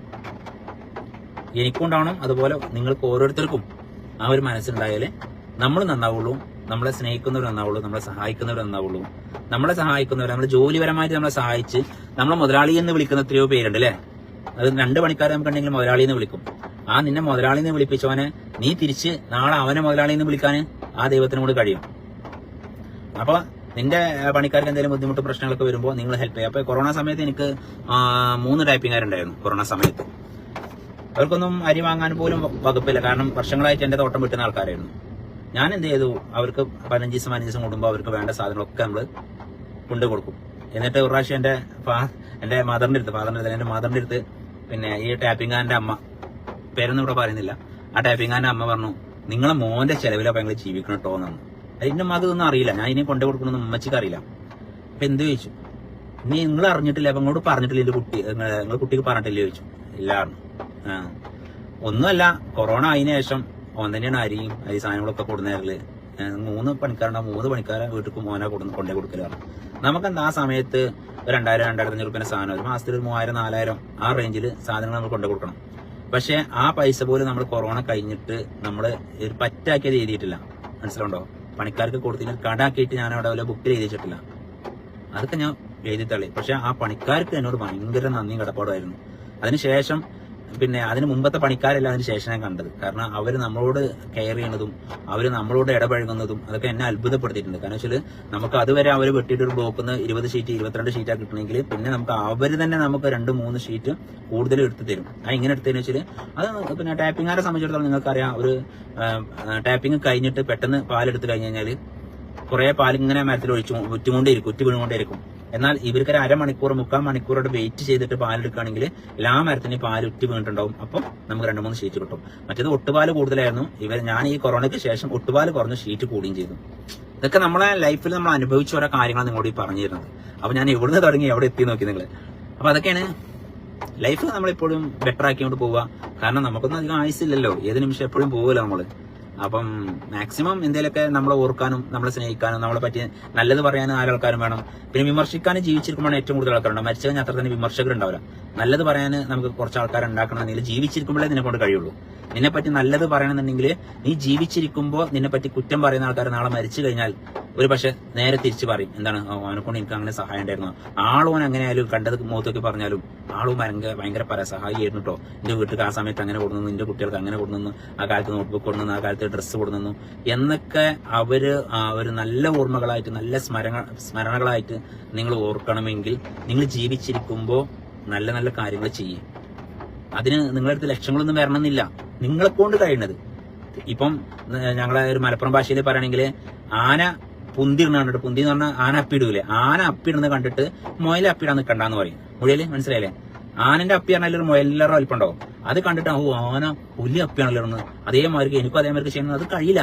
എനിക്കും ഉണ്ടാവണം, അതുപോലെ നിങ്ങൾക്ക് ഓരോരുത്തർക്കും ആ ഒരു മനസ്സുണ്ടായാലേ നമ്മൾ നന്നാവുള്ളൂ, നമ്മളെ സ്നേഹിക്കുന്നവർ നന്നാവുള്ളൂ, നമ്മളെ സഹായിക്കുന്നവർ നന്നാവുള്ളൂ. നമ്മളെ സഹായിക്കുന്നവർ, നമ്മൾ ജോലിപരമായിട്ട് നമ്മളെ സഹായിച്ച് നമ്മളെ മുതലാളി എന്ന് വിളിക്കുന്ന എത്രയോ പേരുണ്ട് അല്ലേ? അത് 2 പണിക്കാരെ നമുക്കുണ്ടെങ്കിൽ മുതലാളി എന്ന് വിളിക്കും. ആ നിന്നെ മുതലാളി എന്ന് വിളിപ്പിച്ചവനെ നീ തിരിച്ച് നാളെ അവനെ മുതലാളി എന്ന് വിളിക്കാൻ ആ ദൈവത്തിനോട് കഴിയും. അപ്പൊ നിന്റെ പണിക്കാർക്ക് എന്തെങ്കിലും ബുദ്ധിമുട്ട് പ്രശ്നങ്ങളൊക്കെ വരുമ്പോൾ നിങ്ങൾ ഹെൽപ്പ് ചെയ്യുക. അപ്പൊ കൊറോണ സമയത്ത് എനിക്ക് 3 ടൈപ്പിംഗുകാരുണ്ടായിരുന്നു. കൊറോണ സമയത്ത് അവർക്കൊന്നും അരി വാങ്ങാൻ പോലും വകുപ്പില്ല. കാരണം വർഷങ്ങളായിട്ട് എന്റെ തോട്ടം വിട്ടുന്ന ആൾക്കാരായിരുന്നു. ഞാൻ എന്ത് ചെയ്തു, അവർക്ക് 15 ദിവസം കൂടുമ്പോൾ അവർക്ക് വേണ്ട സാധനങ്ങളൊക്കെ നമ്മൾ കൊണ്ടുകൊടുക്കും. എന്നിട്ട് ഒരു പ്രാവശ്യം എന്റെ മദറിന്റെ അടുത്ത് പിന്നെ ഈ ടാപ്പിംഗാന്റെ അമ്മ, പേരൊന്നും ഇവിടെ പറയുന്നില്ല, ആ ടാപ്പിംഗാന്റെ അമ്മ പറഞ്ഞു, നിങ്ങളെ മോന്റെ ചെലവിലപ്പോ ഞങ്ങൾ ജീവിക്കണം കേട്ടോ എന്നാണ്. അത് എന്റെ മകൻ ഒന്നും അറിയില്ല, ഞാൻ ഇനി കൊണ്ടു കൊടുക്കണമെന്ന് ഉമ്മച്ചിക്ക് അറിയില്ല. അപ്പൊ എന്ത് ചോദിച്ചു, നീ നിങ്ങൾ അറിഞ്ഞിട്ടില്ല, അപ്പൊ ഇങ്ങോട്ട് പറഞ്ഞിട്ടില്ല, എന്റെ കുട്ടി നിങ്ങൾ കുട്ടിക്ക് പറഞ്ഞിട്ടില്ലേ ചോദിച്ചു. ഇല്ലായിരുന്നു. ഒന്നുമല്ല, കൊറോണ ആയതിനു ശേഷം ഓൻ തന്നെയാണ് അരി സാധനങ്ങളൊക്കെ കൊടുന്നേരല്. 3 പണിക്കാരുണ്ടാവും, 3 പണിക്കാരെ വീട്ടിൽ മോനെ കൊണ്ടേ കൊടുക്കലാണ്. നമുക്കെന്താ ആ സമയത്ത് 2000-2500 രൂപയുടെ സാധനം, ഒരു മാസത്തിൽ 3000-4000 ആ റേഞ്ചിൽ സാധനങ്ങൾ നമ്മൾ കൊണ്ടു കൊടുക്കണം. പക്ഷെ ആ പൈസ പോലും നമ്മൾ കൊറോണ കഴിഞ്ഞിട്ട് നമ്മൾ ഒരു പറ്റാക്കിയത് എഴുതിയിട്ടില്ല. മനസ്സിലുണ്ടോ? പണിക്കാർക്ക് കൊടുത്തിട്ട് കടാക്കിയിട്ട് ഞാൻ അവിടെ വല്ല ബുക്കിൽ എഴുതിച്ചിട്ടില്ല. അതൊക്കെ ഞാൻ എഴുതി തള്ളി. പക്ഷെ ആ പണിക്കാർക്ക് എന്നോട് ഭയങ്കര നന്ദിയും കടപ്പാടുമായിരുന്നു. അതിനുശേഷം പിന്നെ അതിന് മുമ്പത്തെ പണിക്കാരല്ല അതിന് ശേഷം ഞാൻ കണ്ടത്. കാരണം അവർ നമ്മളോട് കെയർ ചെയ്യുന്നതും അവർ നമ്മളോട് ഇടപഴകുന്നതും അതൊക്കെ എന്നെ അത്ഭുതപ്പെടുത്തിയിട്ടുണ്ട്. കാരണം വെച്ചാൽ നമുക്ക് അതുവരെ അവർ വെട്ടിയിട്ട് ഒരു ബ്ലോക്കിൽ 20 ഷീറ്റ് 22 ഷീറ്റാണ് കിട്ടണമെങ്കിൽ പിന്നെ നമുക്ക് അവർ തന്നെ നമുക്ക് 2-3 ഷീറ്റ് കൂടുതൽ എടുത്ത് തരും. ആ ഇങ്ങനെ എടുത്തതെന്ന് വെച്ചാൽ അത് പിന്നെ ടാപ്പിംഗുകാരെ സംബന്ധിച്ചിടത്തോളം നിങ്ങൾക്കറിയാം, ഒരു ടാപ്പിംഗ് കഴിഞ്ഞിട്ട് പെട്ടെന്ന് പാലെടുത്ത് കഴിഞ്ഞ് കഴിഞ്ഞാൽ കുറെ പാലിങ്ങനെ മരത്തിൽ ഉറ്റി വീണുകൊണ്ടേയിരിക്കും. എന്നാൽ ഇവർക്ക് ഒരു 1/2 മണിക്കൂർ 3/4 മണിക്കൂറോടെ വെയിറ്റ് ചെയ്തിട്ട് പാലെടുക്കുകയാണെങ്കിൽ എല്ലാ മരത്തിനും പാൽ ഉറ്റി വീണിട്ടുണ്ടാവും. അപ്പം നമുക്ക് 2-3 ഷീറ്റ് കിട്ടും. മറ്റേത് ഒട്ടുപാല് കൂടുതലായിരുന്നു. ഞാൻ ഈ കൊറോണയ്ക്ക് ശേഷം ഒട്ടുപാല് കുറഞ്ഞ ഷീറ്റ് കൂടുകയും ചെയ്തു. ഇതൊക്കെ നമ്മളെ ലൈഫിൽ നമ്മൾ അനുഭവിച്ച ഓരോ കാര്യങ്ങൾ നിങ്ങളോട് പറഞ്ഞു തരുന്നത്. അപ്പൊ ഞാൻ എവിടുന്ന് തുടങ്ങി എവിടെ എത്തി നോക്കി നിങ്ങൾ. അപ്പൊ അതൊക്കെയാണ് ലൈഫ് നമ്മളെപ്പോഴും ബെറ്റർ ആക്കിക്കൊണ്ട് പോവുക. കാരണം നമുക്കൊന്നും അധികം ആയുസില്ലല്ലോ, ഏത് നിമിഷം എപ്പോഴും പോവുമല്ലോ നമ്മള്. അപ്പം മാക്സിമം എന്തെങ്കിലുമൊക്കെ നമ്മളെ ഓർക്കാനും നമ്മളെ സ്നേഹിക്കാനും നമ്മളെ പറ്റി നല്ലത് പറയാനും ആൾക്കാരും വേണം. പിന്നെ വിമർശിക്കാനും ജീവിച്ചിരിക്കുമ്പോഴാണ് ഏറ്റവും കൂടുതൽ ആൾക്കാരുണ്ടാവും. മരിച്ചു കഴിഞ്ഞാൽ അത്ര തന്നെ വിമർശകരുണ്ടാവില്ല. നല്ലത് പറയാൻ നമുക്ക് കുറച്ച് ആൾക്കാർ ഉണ്ടാക്കണമെങ്കിൽ ജീവിച്ചിരിക്കുമ്പോഴേ നിന്നെ കൊണ്ട് കഴിയുള്ളൂ. നിന്നെപ്പറ്റി നല്ലത് പറയണമെന്നുണ്ടെങ്കിൽ നീ ജീവിച്ചിരിക്കുമ്പോൾ നിന്നെപ്പറ്റി കുറ്റം പറയുന്ന ആൾക്കാർ നാളെ മരിച്ചു കഴിഞ്ഞാൽ ഒരു പക്ഷെ നേരെ തിരിച്ചു പറയും, എന്താണ് അവനെക്കൊണ്ട് എനിക്ക് അങ്ങനെ സഹായം ഉണ്ടായിരുന്നു, ആളോൻ അങ്ങനെ ആയാലും കണ്ടത് മുഖത്തൊക്കെ പറഞ്ഞാലും ആളും ഭയങ്കര സഹായിയായിരുന്നു കേട്ടോ, എന്റെ വീട്ടിൽ ആ സമയത്ത് അങ്ങനെ കൊടുക്കുന്നു, എന്റെ കുട്ടികൾക്ക് അങ്ങനെ കൊടുക്കുന്നു, ആ കാലത്ത് നോട്ട്ബുക്ക് കൊടുക്കുന്നു, ആ കാലത്ത് ഡ്രസ്സ് കൊടുക്കുന്നു എന്നൊക്കെ ഒരു നല്ല ഓർമ്മകളായിട്ട് നല്ല സ്മരണകളായിട്ട് നിങ്ങൾ ഓർക്കണമെങ്കിൽ നിങ്ങൾ ജീവിച്ചിരിക്കുമ്പോൾ നല്ല നല്ല കാര്യങ്ങൾ ചെയ്യും. അതിന് നിങ്ങളുടെ അടുത്ത് ലക്ഷങ്ങളൊന്നും വരണമെന്നില്ല, നിങ്ങളെ കൊണ്ട് കഴിയുന്നത്. ഇപ്പം ഞങ്ങളെ ഒരു മലപ്പുറം ഭാഷയിൽ പറയുകയാണെങ്കിൽ ആന പുന്തിടുന്ന കണ്ടിട്ട്, പുന്തി എന്ന് പറഞ്ഞാൽ ആന അപ്പിടൂലേ, ആന അപ്പിടുന്നത് കണ്ടിട്ട് മുയൽ അപ്പിടാൻ നിൽക്കണ്ടെന്ന് പറയും. മുയല് മനസ്സിലായില്ലേ? ആനന്റെ അപ്പി പറഞ്ഞാൽ ഒരു മുയലിലോ അല്പുണ്ടാവും. അത് കണ്ടിട്ട് ആന പുലി അപ്പിയാണല്ലോ എന്ന് അതേമാതിരി എനിക്കും അതേമാതിരി ചെയ്യുന്നത് അത് കഴിയില്ല.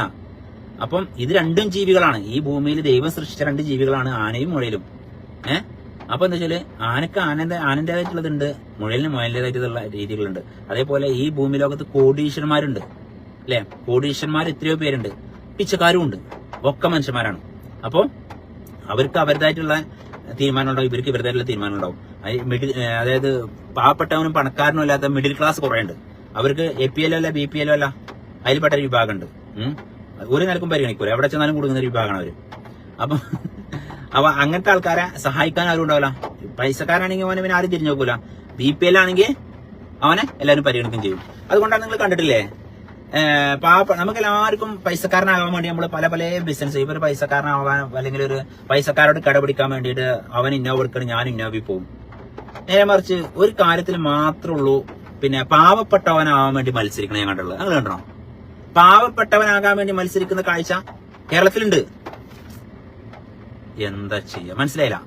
അപ്പം ഇത് 2 ജീവികളാണ്. ഈ ഭൂമിയിൽ ദൈവം സൃഷ്ടിച്ച 2 ജീവികളാണ് ആനയും മുയലും. അപ്പൊ എന്താ വെച്ചാല് ആനക്ക് ആനന്റേതായിട്ടുള്ളതുണ്ട്, മുയലിന് മുയലിൻ്റെതായിട്ടുള്ള രീതികളുണ്ട്. അതേപോലെ ഈ ഭൂമി ലോകത്ത് കോടീശ്വരന്മാരുണ്ട് അല്ലെ, കോടീശ്വരന്മാർ എത്രയോ പേരുണ്ട്, പിച്ചക്കാരും ഉണ്ട്, ഒക്കെ മനുഷ്യന്മാരാണ്. അപ്പോ അവർക്ക് അവരുടേതായിട്ടുള്ള തീരുമാനം ഉണ്ടാവും, ഇവർക്ക് ഇവരുടേതായിട്ടുള്ള തീരുമാനം ഉണ്ടാവും. അതായത് പാവപ്പെട്ടവനും പണക്കാരനും അല്ലാത്ത മിഡിൽ ക്ലാസ് കുറെ ഉണ്ട്. അവർക്ക് APL അല്ല BPL അല്ല അതിൽപ്പെട്ട ഒരു വിഭാഗമുണ്ട്. ഒരു നിലക്കും പരിഗണിക്കൂല, എവിടെ ചെന്നാലും കൊടുക്കുന്ന ഒരു വിഭാഗമാണ് അവര്. അപ്പൊ അങ്ങനത്തെ ആൾക്കാരെ സഹായിക്കാൻ ആരും ഉണ്ടാവില്ല. പൈസക്കാരാണെങ്കിൽ അവനെ പിന്നെ ആരും തിരിഞ്ഞു നോക്കൂല. BPL ആണെങ്കിൽ അവനെ എല്ലാവരും പരിഗണിക്കുകയും ചെയ്യും. അതുകൊണ്ടാണ് നിങ്ങൾ കണ്ടിട്ടില്ലേ, നമുക്ക് എല്ലാവർക്കും പൈസക്കാരനാകാൻ വേണ്ടി നമ്മൾ പല പല ബിസിനസ്, ഇവർ പൈസക്കാരനാകാൻ അല്ലെങ്കിൽ ഒരു പൈസക്കാരോട് കടപിടിക്കാൻ വേണ്ടിയിട്ട് അവൻ ഇന്നോവ എടുക്കണം, ഞാൻ ഇന്നോവയിൽ പോകും. നേരെ മറിച്ച് ഒരു കാര്യത്തിൽ മാത്രമേ ഉള്ളൂ, പിന്നെ പാവപ്പെട്ടവനാവാൻ വേണ്ടി മത്സരിക്കണം. ഞാൻ കണ്ടുള്ളത് നിങ്ങൾ കണ്ടോ? പാവപ്പെട്ടവനാകാൻ വേണ്ടി മത്സരിക്കുന്ന കാഴ്ച കേരളത്തിലുണ്ട്. എന്താ ചെയ്യാ, മനസ്സിലായില്ല?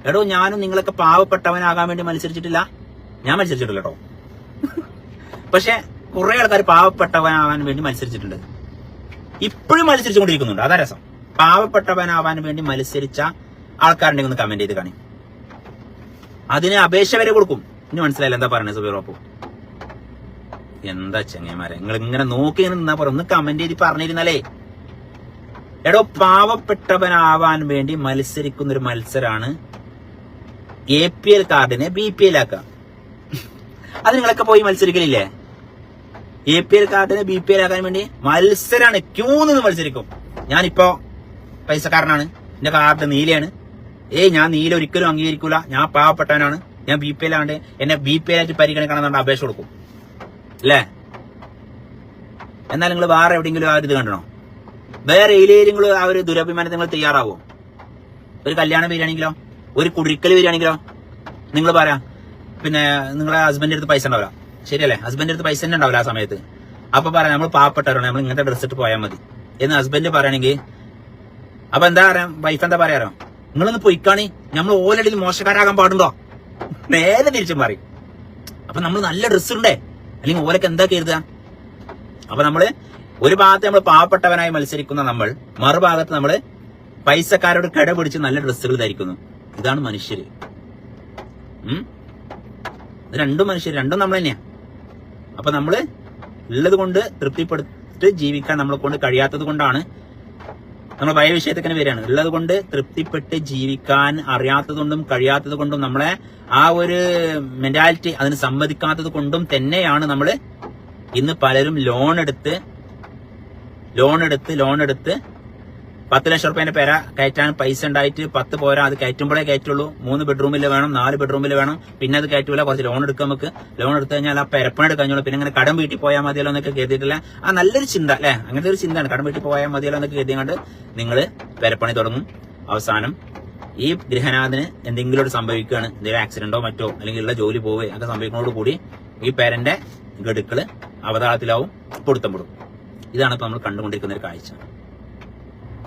എടോ, ഞാനും നിങ്ങളൊക്കെ പാവപ്പെട്ടവനാകാൻ വേണ്ടി മത്സരിച്ചിട്ടില്ല. ഞാൻ മത്സരിച്ചിട്ടില്ല കേട്ടോ. പക്ഷെ കുറെ ആൾക്കാർ പാവപ്പെട്ടവനാവാൻ വേണ്ടി മത്സരിച്ചിട്ടുണ്ട്, ഇപ്പോഴും മത്സരിച്ചുകൊണ്ടിരിക്കുന്നുണ്ട്. അതാ രസം. പാവപ്പെട്ടവനാവാൻ വേണ്ടി മത്സരിച്ച ആൾക്കാരുണ്ടെങ്കിൽ ഒന്ന് കമന്റ് ചെയ്ത് കാണി. അതിന് അപേക്ഷ വരെ കൊടുക്കും. ഇനി മനസ്സിലായില്ല എന്താ പറയുന്നത് സുബൈർ ബാപ്പു? എന്താ ചങ്ങന്മാരെ, നിങ്ങൾ ഇങ്ങനെ നോക്കി നിന്നാ പറ, ഒന്ന് കമന്റ് ചെയ്ത് പറഞ്ഞിരുന്നാലേ. എടോ, പാവപ്പെട്ടവനാവാൻ വേണ്ടി മത്സരിക്കുന്ന ഒരു മത്സരാണ് APL കാർഡിനെ BPL ആക്കാം. അത് നിങ്ങളൊക്കെ പോയി മത്സരിക്കലില്ലേ? APL കാർഡിനെ BPL ആക്കാൻ വേണ്ടി മത്സരാണ്, ക്യൂ നിന്ന് മത്സരിക്കും. ഞാനിപ്പോ പൈസക്കാരനാണ്, എന്റെ കാർഡ് നീലയാണ്. ഞാൻ നീല ഒരിക്കലും അംഗീകരിക്കൂല, ഞാൻ പാവപ്പെട്ടവനാണ്, ഞാൻ BPL ആണ്ട് എന്നെ BPL ആയിട്ട് പരിഗണിക്കണം അപേക്ഷ കൊടുക്കും അല്ലേ? എന്നാൽ നിങ്ങൾ വേറെ എവിടെയെങ്കിലും ആ ഒരു ഇത് കണ്ടണോ? വേറെ ഏരിയയിലും ആ ഒരു ദുരഭിമാനത്തിൽ നിങ്ങൾ തയ്യാറാവോ? ഒരു കല്യാണം വരികയാണെങ്കിലോ, ഒരു കുടിക്കൽ വരികയാണെങ്കിലോ നിങ്ങൾ പറയാ, പിന്നെ നിങ്ങളെ ഹസ്ബൻഡിന്റെ അടുത്ത് പൈസ ഉണ്ടാവില്ല, ശരിയല്ലേ? ഹസ്ബൻഡിന്റെ അടുത്ത് പൈസ തന്നെ ഉണ്ടാവില്ല ആ സമയത്ത്. അപ്പൊ പറയാം നമ്മൾ പാവപ്പെട്ടവരാണ്, നമ്മൾ ഇങ്ങനത്തെ ഡ്രസ് ഇട്ട് പോയാൽ മതി എന്ന് ഹസ്ബൻഡ് പറയണെങ്കിൽ, അപ്പൊ എന്താ പറയാ, വൈഫ് എന്താ പറയാറോ? നിങ്ങളൊന്ന് പൊയ്ക്കാണി, നമ്മൾ ഓലടിയിൽ മോശക്കാരാകാൻ പാടുണ്ടോ? നേരെ തിരിച്ചും പറയും. അപ്പൊ നമ്മൾ നല്ല ഡ്രസ്സ് ഉണ്ടേ, അല്ലെങ്കിൽ ഓലക്ക് എന്താ കരുതുക? അപ്പൊ നമ്മള് ഒരു ഭാഗത്ത് നമ്മൾ പാവപ്പെട്ടവനായി മത്സരിക്കുന്ന നമ്മൾ, മറുഭാഗത്ത് നമ്മള് പൈസക്കാരോട് കട പിടിച്ച് നല്ല ഡ്രസ്സുകൾ ധരിക്കുന്നു. ഇതാണ് മനുഷ്യര്. ഇത് രണ്ടും മനുഷ്യർ, രണ്ടും നമ്മൾ തന്നെയാ. അപ്പൊ നമ്മള് ഉള്ളത് കൊണ്ട് തൃപ്തിപ്പെടുത്തി ജീവിക്കാൻ നമ്മളെ കൊണ്ട് കഴിയാത്തത് കൊണ്ടാണ് നമ്മൾ ഭയ വിഷയത്തേക്ക് വരികയാണ്. ഉള്ളത് കൊണ്ട് തൃപ്തിപ്പെട്ട് ജീവിക്കാൻ അറിയാത്തത് കൊണ്ടും കഴിയാത്തത് കൊണ്ടും നമ്മളെ ആ ഒരു മെന്റാലിറ്റി അതിന് സമ്മതിക്കാത്തത് കൊണ്ടും തന്നെയാണ് നമ്മള് ഇന്ന് പലരും ലോൺ എടുത്ത് 10 ലക്ഷം റുപ്യന്റെ പെര കയറ്റാൻ പൈസ ഉണ്ടായിട്ട് 10 പോരാ, അത് കയറ്റുമ്പോഴേ കയറ്റുള്ളൂ. 3 ബെഡ്റൂമിൽ വേണം, 4 ബെഡ്റൂമിൽ വേണം, പിന്നെ അത് കയറ്റൂല, കുറച്ച് ലോൺ എടുക്കാം. നമുക്ക് ലോൺ എടുത്തു കഴിഞ്ഞാൽ ആ പെരപ്പണ കഴിഞ്ഞോളൂ, പിന്നെ ഇങ്ങനെ കടം വീട്ടിൽ പോയാൽ മതിയല്ലോ എന്നൊക്കെ കരുതിയിട്ടില്ല. ആ നല്ലൊരു ചിന്ത അല്ലെ, അങ്ങനത്തെ ഒരു ചിന്തയാണ്. കടം വീട്ടിൽ പോയാൽ മതിയല്ലോ എന്നൊക്കെ കരുതിയാണ്ട് നിങ്ങൾ പെരപ്പണി തുടങ്ങും. അവസാനം ഈ ഗൃഹനാഥന് എന്തെങ്കിലും ഒരു സംഭവിക്കുകയാണ്, എന്തെങ്കിലും ആക്സിഡന്റോ മറ്റോ അല്ലെങ്കിൽ ഉള്ള ജോലി പോവുകയോ ഒക്കെ സംഭവിക്കുന്നതോടുകൂടി ഈ പേരന്റെ ഗഡുക്കള് അവതാളത്തിലാവും, പൊടുത്തപ്പെടും. ഇതാണ് ഇപ്പൊ നമ്മൾ കണ്ടുകൊണ്ടിരിക്കുന്ന ഒരു കാഴ്ച.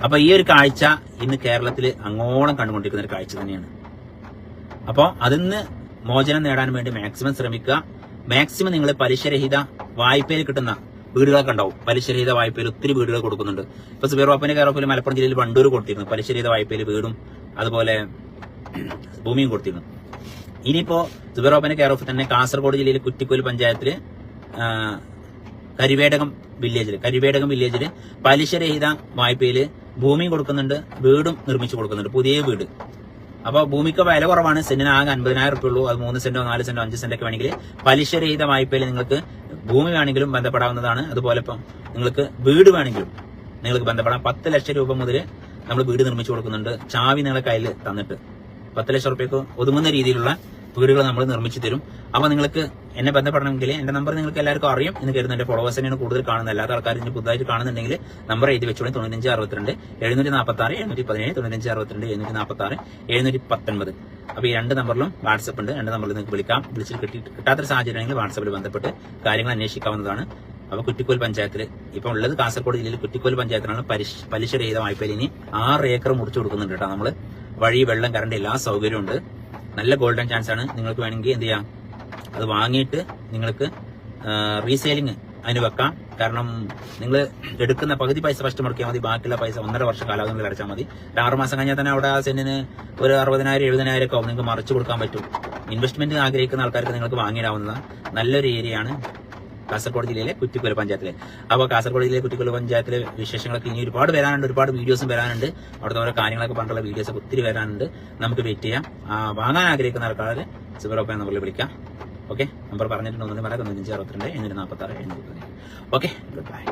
അപ്പൊ ഈ ഒരു കാഴ്ച ഇന്ന് കേരളത്തിൽ അങ്ങോളം കണ്ടുകൊണ്ടിരിക്കുന്ന ഒരു കാഴ്ച തന്നെയാണ്. അപ്പോ അതിന്ന് മോചനം നേടാൻ വേണ്ടി മാക്സിമം ശ്രമിക്കുക. മാക്സിമം നിങ്ങൾ പലിശരഹിത വായ്പയിൽ കിട്ടുന്ന വീടുകളൊക്കെ ഉണ്ടാവും. പലിശരഹിത വായ്പയിൽ ഒത്തിരി വീടുകൾ കൊടുക്കുന്നുണ്ട്. ഇപ്പൊ സുബൈർ ബാപ്പുവിന്റെ കെയർ ഓഫിൽ മലപ്പുറം ജില്ലയിൽ വണ്ടൂർ കൊടുത്തിരുന്നു പലിശരഹിത വായ്പയിൽ വീടും അതുപോലെ ഭൂമിയും കൊടുത്തിരുന്നു. ഇനിയിപ്പോ സുബൈർ ബാപ്പുവിന്റെ കെയർ ഓഫിൽ തന്നെ കാസർഗോഡ് ജില്ലയിൽ കുറ്റിക്കോൽ പഞ്ചായത്തില് കരിവേടകം വില്ലേജില് പലിശരഹിത വായ്പയില് ഭൂമിയും കൊടുക്കുന്നുണ്ട്, വീടും നിർമ്മിച്ചു കൊടുക്കുന്നുണ്ട്, പുതിയ വീട്. അപ്പൊ ഭൂമിക്ക് വില കുറവാണ്, സെന്റിന് ആകെ 50,000 റുപ്യ ഉള്ളൂ. അത് 3 സെന്റോ 4 സെന്റോ 5 സെന്റോ ഒക്കെ വേണമെങ്കിൽ പലിശരഹിത വായ്പയിൽ നിങ്ങൾക്ക് ഭൂമി വേണമെങ്കിലും ബന്ധപ്പെടാവുന്നതാണ്. അതുപോലെ ഇപ്പം നിങ്ങൾക്ക് വീട് വേണമെങ്കിലും നിങ്ങൾക്ക് ബന്ധപ്പെടാം. 10 ലക്ഷം രൂപ മുതൽ നമ്മൾ വീട് നിർമ്മിച്ചു കൊടുക്കുന്നുണ്ട്, ചാവി നിങ്ങളെ കയ്യിൽ തന്നിട്ട് 10 ലക്ഷം റുപ്യക്ക് ഒതുങ്ങുന്ന രീതിയിലുള്ള വീടുകൾ നമ്മൾ നിർമ്മിച്ചു തരും. അപ്പൊ നിങ്ങൾക്ക് എന്നെ ബന്ധപ്പെടണമെങ്കിൽ എന്റെ നമ്പർ നിങ്ങൾക്ക് എല്ലാവർക്കും അറിയാം എന്ന് കരുതുന്നു. എന്റെ ഫോളോവേഴ്സ് തന്നെയാണ് കൂടുതൽ കാണുന്നത്. അല്ലാത്ത ആൾക്കാർ ഇനി പുതുതായിട്ട് കാണുന്നുണ്ടെങ്കിൽ നമ്പർ എഴുതി വെച്ചോളൂ. 9562 746 717 9562 746 719. അപ്പൊ ഈ 2 നമ്പറിലും വാട്സപ്പ് ഉണ്ട്. 2 നമ്പറിൽ നിങ്ങൾക്ക് വിളിക്കാം. വിളിച്ചിട്ട് കിട്ടാത്തൊരു സാഹചര്യമാണെങ്കിൽ വാട്സപ്പിൽ ബന്ധപ്പെട്ട് കാര്യങ്ങൾ അന്വേഷിക്കാവുന്നതാണ്. അപ്പൊ കുറ്റിക്കോൽ പഞ്ചായത്തിൽ ഇപ്പൊ ഉള്ളത് കാസർഗോഡ് ജില്ലയിൽ കുറ്റിക്കോൽ പഞ്ചായത്തിലാണ് പലിശരഹിത വായ്പയിൽ ഇനി 6 ഏക്കർ മുറിച്ചു കൊടുക്കുന്നുണ്ട് കേട്ടോ. നമ്മള് വഴി, വെള്ളം, കറണ്ട് എല്ലാ സൗകര്യവും ഉണ്ട്. നല്ല ഗോൾഡൻ ചാൻസ് ആണ്. നിങ്ങൾക്ക് വേണമെങ്കിൽ എന്ത് ചെയ്യാം, അത് വാങ്ങിയിട്ട് നിങ്ങൾക്ക് റീസെയിലിംഗ് അതിന് വെക്കാം. കാരണം നിങ്ങൾ എടുക്കുന്ന പകുതി പൈസ ഫസ്റ്റ് മുടക്കിയാൽ മതി, ബാക്കിയുള്ള പൈസ 1.5 വർഷം കാലാവധി അടച്ചാൽ മതി. 6 മാസം കഴിഞ്ഞാൽ തന്നെ അവിടെ ആ സെന്റിന് ഒരു 60,000 70,000 ഒക്കെ ആവും. നിങ്ങൾക്ക് മറിച്ചു കൊടുക്കാൻ പറ്റും. ഇൻവെസ്റ്റ്മെന്റ് ആഗ്രഹിക്കുന്ന ആൾക്കാർക്ക് നിങ്ങൾക്ക് വാങ്ങിയിടാവുന്നതാണ്. നല്ലൊരു ഏരിയയാണ് കാസർഗോഡ് ജില്ലയിലെ കുറ്റിക്കോൽ പഞ്ചായത്തിലെ. അപ്പോൾ കാസർഗോഡ് ജില്ലയിലെ കുറ്റിക്കോൽ പഞ്ചായത്തിലെ വിശേഷങ്ങളൊക്കെ ഇനി ഒരുപാട് വരാനുണ്ട്, ഒരുപാട് വീഡിയോസും വരാനുണ്ട്. അവിടുത്തെ ഓരോ കാര്യങ്ങളൊക്കെ പറഞ്ഞിട്ടുള്ള വീഡിയോസ് ഒത്തിരി വരാനുണ്ട്. നമുക്ക് വെയിറ്റ് ചെയ്യാം. വാങ്ങാൻ ആഗ്രഹിക്കുന്ന ആൾക്കാർ സുബൈർ ബാപ്പ നമ്പറിൽ വിളിക്കാം. ഓക്കെ, നമ്പർ പറഞ്ഞിട്ടുണ്ടെന്ന് പറയാം 9562 746 719. Okay, good bye.